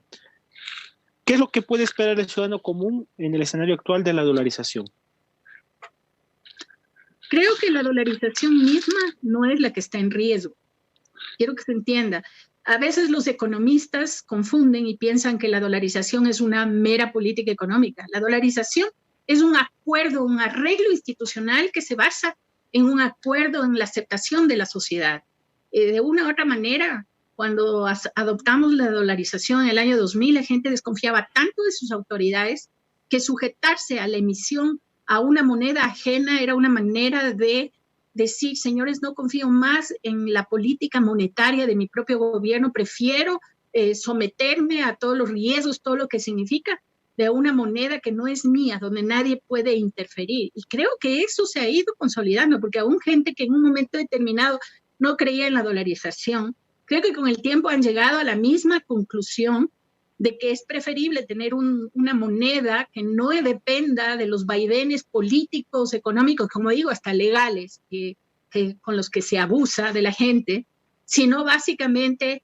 ¿qué es lo que puede esperar el ciudadano común en el escenario actual de la dolarización? Creo que la dolarización misma no es la que está en riesgo. Quiero que se entienda. A veces los economistas confunden y piensan que la dolarización es una mera política económica. La dolarización es un acuerdo, un arreglo institucional que se basa en un acuerdo, en la aceptación de la sociedad. De una u otra manera, cuando adoptamos la dolarización en el año 2000, la gente desconfiaba tanto de sus autoridades que sujetarse a la emisión a una moneda ajena era una manera de decir, señores, no confío más en la política monetaria de mi propio gobierno, prefiero someterme a todos los riesgos, todo lo que significa de una moneda que no es mía, donde nadie puede interferir. Y creo que eso se ha ido consolidando, porque aún gente que en un momento determinado no creía en la dolarización, creo que con el tiempo han llegado a la misma conclusión de que es preferible tener una moneda que no dependa de los vaivenes políticos, económicos, como digo, hasta legales, con los que se abusa de la gente, sino básicamente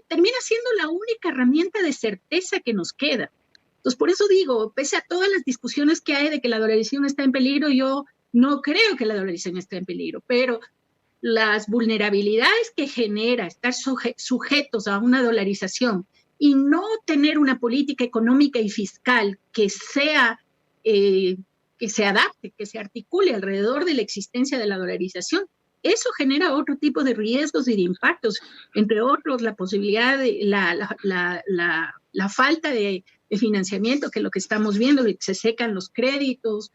termina siendo la única herramienta de certeza que nos queda. Entonces, por eso digo, pese a todas las discusiones que hay de que la dolarización está en peligro, yo no creo que la dolarización esté en peligro, pero las vulnerabilidades que genera estar sujetos a una dolarización y no tener una política económica y fiscal que se adapte, que se articule alrededor de la existencia de la dolarización, eso genera otro tipo de riesgos y de impactos, entre otros la posibilidad de la falta de financiamiento, que es lo que estamos viendo, que se secan los créditos,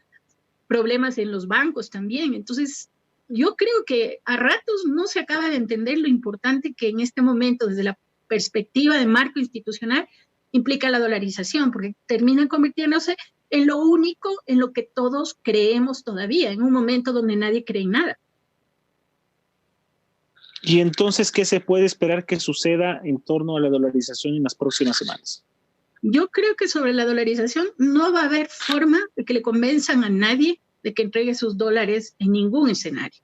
problemas en los bancos también. Entonces, yo creo que a ratos no se acaba de entender lo importante que en este momento, desde la perspectiva de marco institucional, implica la dolarización, porque terminan convirtiéndose en lo único en lo que todos creemos todavía, en un momento donde nadie cree en nada. Y entonces, ¿qué se puede esperar que suceda en torno a la dolarización en las próximas semanas? Yo creo que sobre la dolarización no va a haber forma de que le convenzan a nadie de que entregue sus dólares en ningún escenario.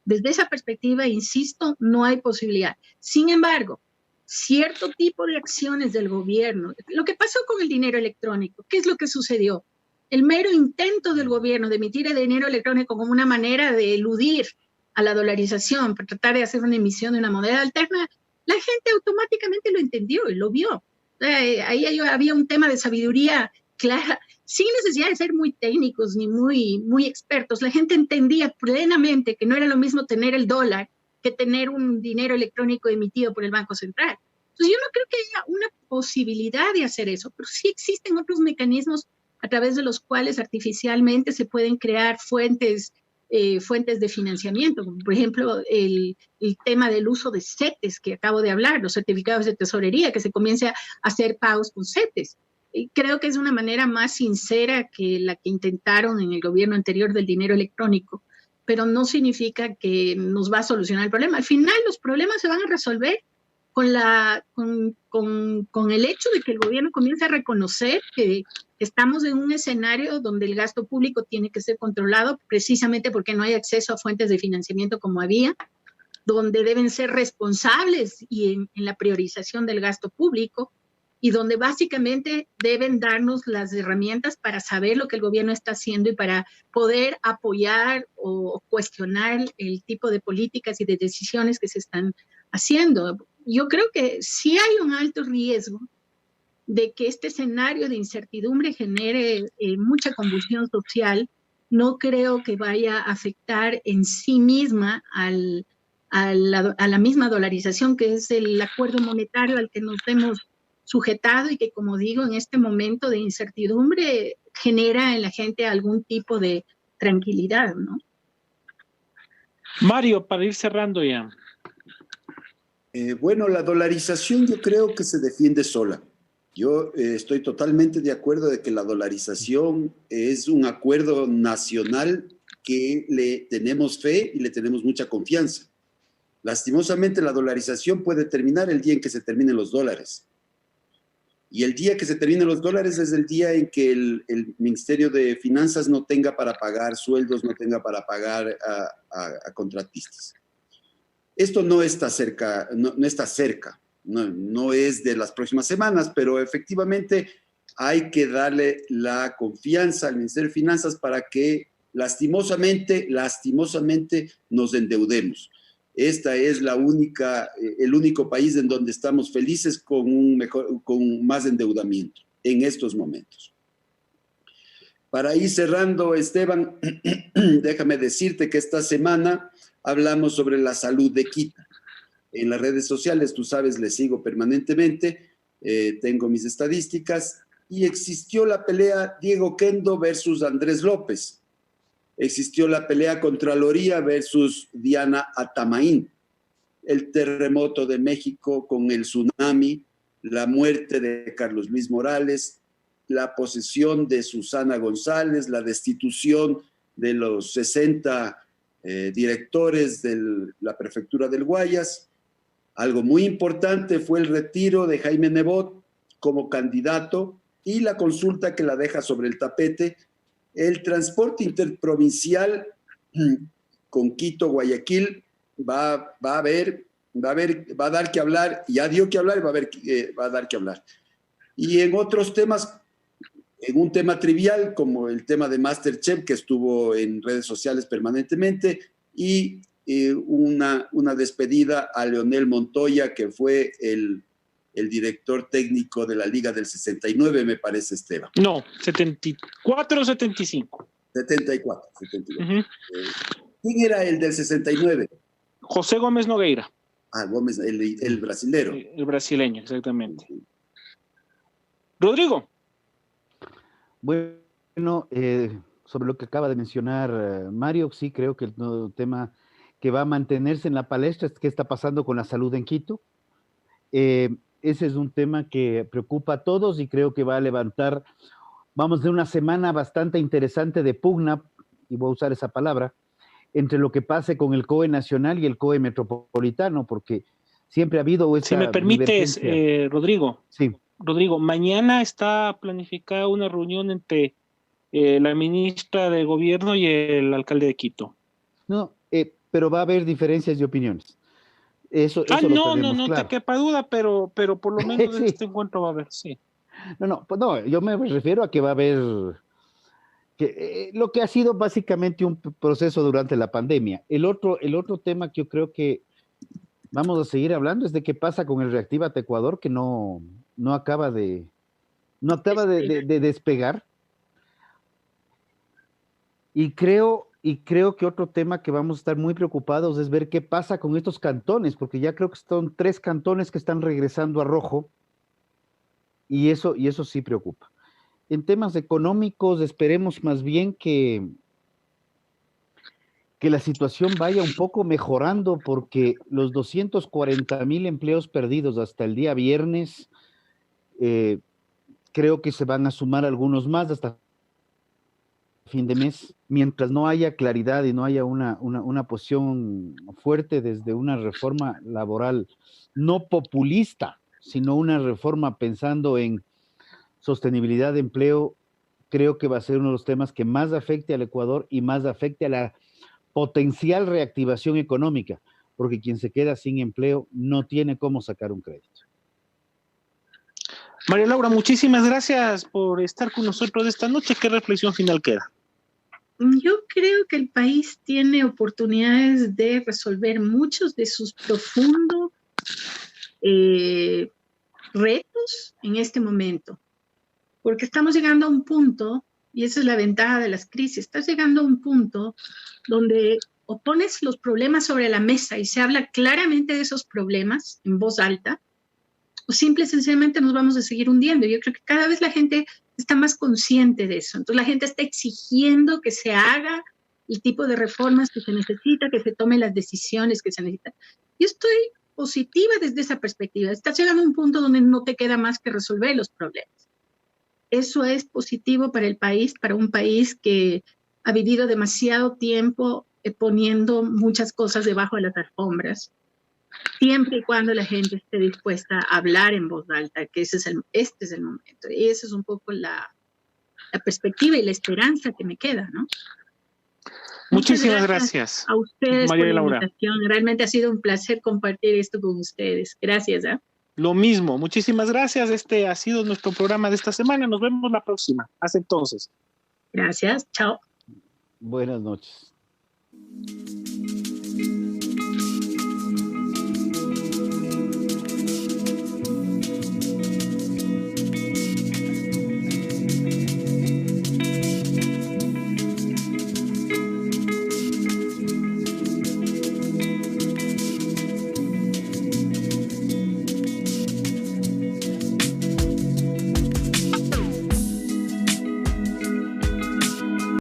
Desde esa perspectiva, insisto, no hay posibilidad. Sin embargo, cierto tipo de acciones del gobierno, lo que pasó con el dinero electrónico, ¿qué es lo que sucedió? El mero intento del gobierno de emitir el dinero electrónico como una manera de eludir a la dolarización, para tratar de hacer una emisión de una moneda alterna, la gente automáticamente lo entendió y lo vio. Ahí había un tema de sabiduría clara sin necesidad de ser muy técnicos ni muy expertos. La gente entendía plenamente que no era lo mismo tener el dólar que tener un dinero electrónico emitido por el Banco Central. Entonces yo no creo que haya una posibilidad de hacer eso, pero sí existen otros mecanismos a través de los cuales artificialmente se pueden crear fuentes de financiamiento, como por ejemplo el tema del uso de CETES que acabo de hablar, los certificados de tesorería, que se comience a hacer pagos con CETES. Creo que es una manera más sincera que la que intentaron en el gobierno anterior del dinero electrónico, pero no significa que nos va a solucionar el problema. Al final los problemas se van a resolver con el hecho de que el gobierno comience a reconocer que estamos en un escenario donde el gasto público tiene que ser controlado precisamente porque no hay acceso a fuentes de financiamiento como había, donde deben ser responsables y en la priorización del gasto público, y donde básicamente deben darnos las herramientas para saber lo que el gobierno está haciendo y para poder apoyar o cuestionar el tipo de políticas y de decisiones que se están haciendo. Yo creo que sí hay un alto riesgo de que este escenario de incertidumbre genere mucha convulsión social. No creo que vaya a afectar en sí misma a la misma dolarización, que es el acuerdo monetario al que nos hemos sujetado y que, como digo, en este momento de incertidumbre genera en la gente algún tipo de tranquilidad, ¿no? Mario, para ir cerrando ya. Bueno, la dolarización yo creo que se defiende sola. Yo estoy totalmente de acuerdo de que la dolarización es un acuerdo nacional que le tenemos fe y le tenemos mucha confianza. Lastimosamente, la dolarización puede terminar el día en que se terminen los dólares. Y el día que se terminen los dólares es el día en que el Ministerio de Finanzas no tenga para pagar sueldos, no tenga para pagar a contratistas. Esto no está cerca, no es de las próximas semanas, pero efectivamente hay que darle la confianza al Ministerio de Finanzas para que lastimosamente nos endeudemos. Esta es el único país en donde estamos felices con más endeudamiento en estos momentos. Para ir cerrando, Esteban, déjame decirte que esta semana hablamos sobre la salud de Quito. En las redes sociales, tú sabes, le sigo permanentemente, tengo mis estadísticas, y existió la pelea Diego Kendo versus Andrés López. Existió la pelea Contraloría versus Diana Atamaín. El terremoto de México con el tsunami, la muerte de Carlos Luis Morales, la posesión de Susana González, la destitución de los 60 directores de la prefectura del Guayas. Algo muy importante fue el retiro de Jaime Nebot como candidato y la consulta que la deja sobre el tapete. El transporte interprovincial con Quito, Guayaquil, va a dar que hablar, ya dio que hablar y va a dar que hablar. Y en otros temas, en un tema trivial como el tema de MasterChef, que estuvo en redes sociales permanentemente, y una despedida a Leonel Montoya, que fue el director técnico de la Liga del 69, me parece, Esteban. No, 74 o 75. 74. ¿Quién era el del 69? José Gómez Nogueira. Ah, Gómez, el brasilero. El brasileño, exactamente. Rodrigo. Bueno, sobre lo que acaba de mencionar Mario, sí creo que el tema que va a mantenerse en la palestra es qué está pasando con la salud en Quito. Ese es un tema que preocupa a todos y creo que va a levantar, vamos, de una semana bastante interesante de pugna, y voy a usar esa palabra, entre lo que pase con el COE nacional y el COE metropolitano, porque siempre ha habido esa... Si me permites, Rodrigo. Sí. Rodrigo, mañana está planificada una reunión entre la ministra de Gobierno y el alcalde de Quito. No, pero va a haber diferencias de opiniones. Eso no claro. te quepa duda, pero por lo menos Sí. en este encuentro va a haber, sí. No, yo me refiero a que va a haber lo que ha sido básicamente un proceso durante la pandemia. El otro tema que yo creo que vamos a seguir hablando es de qué pasa con el Reactívate Ecuador, que no acaba de despegar. Y creo que otro tema que vamos a estar muy preocupados es ver qué pasa con estos cantones, porque ya creo que son 3 cantones que están regresando a rojo, y eso sí preocupa. En temas económicos, esperemos más bien que la situación vaya un poco mejorando, porque los 240,000 empleos perdidos hasta el día viernes, creo que se van a sumar algunos más hasta fin de mes, mientras no haya claridad y no haya una posición fuerte desde una reforma laboral no populista, sino una reforma pensando en sostenibilidad de empleo. Creo que va a ser uno de los temas que más afecte al Ecuador y más afecte a la potencial reactivación económica, porque quien se queda sin empleo no tiene cómo sacar un crédito. María Laura, muchísimas gracias por estar con nosotros esta noche. ¿Qué reflexión final queda? Yo creo que el país tiene oportunidades de resolver muchos de sus profundos retos en este momento, porque estamos llegando a un punto, y esa es la ventaja de las crisis, estás llegando a un punto donde o pones los problemas sobre la mesa y se habla claramente de esos problemas en voz alta, o simple y sencillamente nos vamos a seguir hundiendo. Yo creo que cada vez la gente está más consciente de eso. Entonces la gente está exigiendo que se haga el tipo de reformas que se necesita, que se tomen las decisiones que se necesitan. Yo estoy positiva desde esa perspectiva. Estás llegando a un punto donde no te queda más que resolver los problemas. Eso es positivo para el país, para un país que ha vivido demasiado tiempo poniendo muchas cosas debajo de las alfombras, siempre y cuando la gente esté dispuesta a hablar en voz alta, que este es el momento. Y esa es un poco la perspectiva y la esperanza que me queda, ¿no? Muchísimas gracias a ustedes María por la Laura. invitación. Realmente ha sido un placer compartir esto con ustedes. Gracias. Lo mismo, muchísimas gracias. Este ha sido nuestro programa de esta semana. Nos vemos la próxima. Hasta entonces. Gracias. Chao. Buenas noches.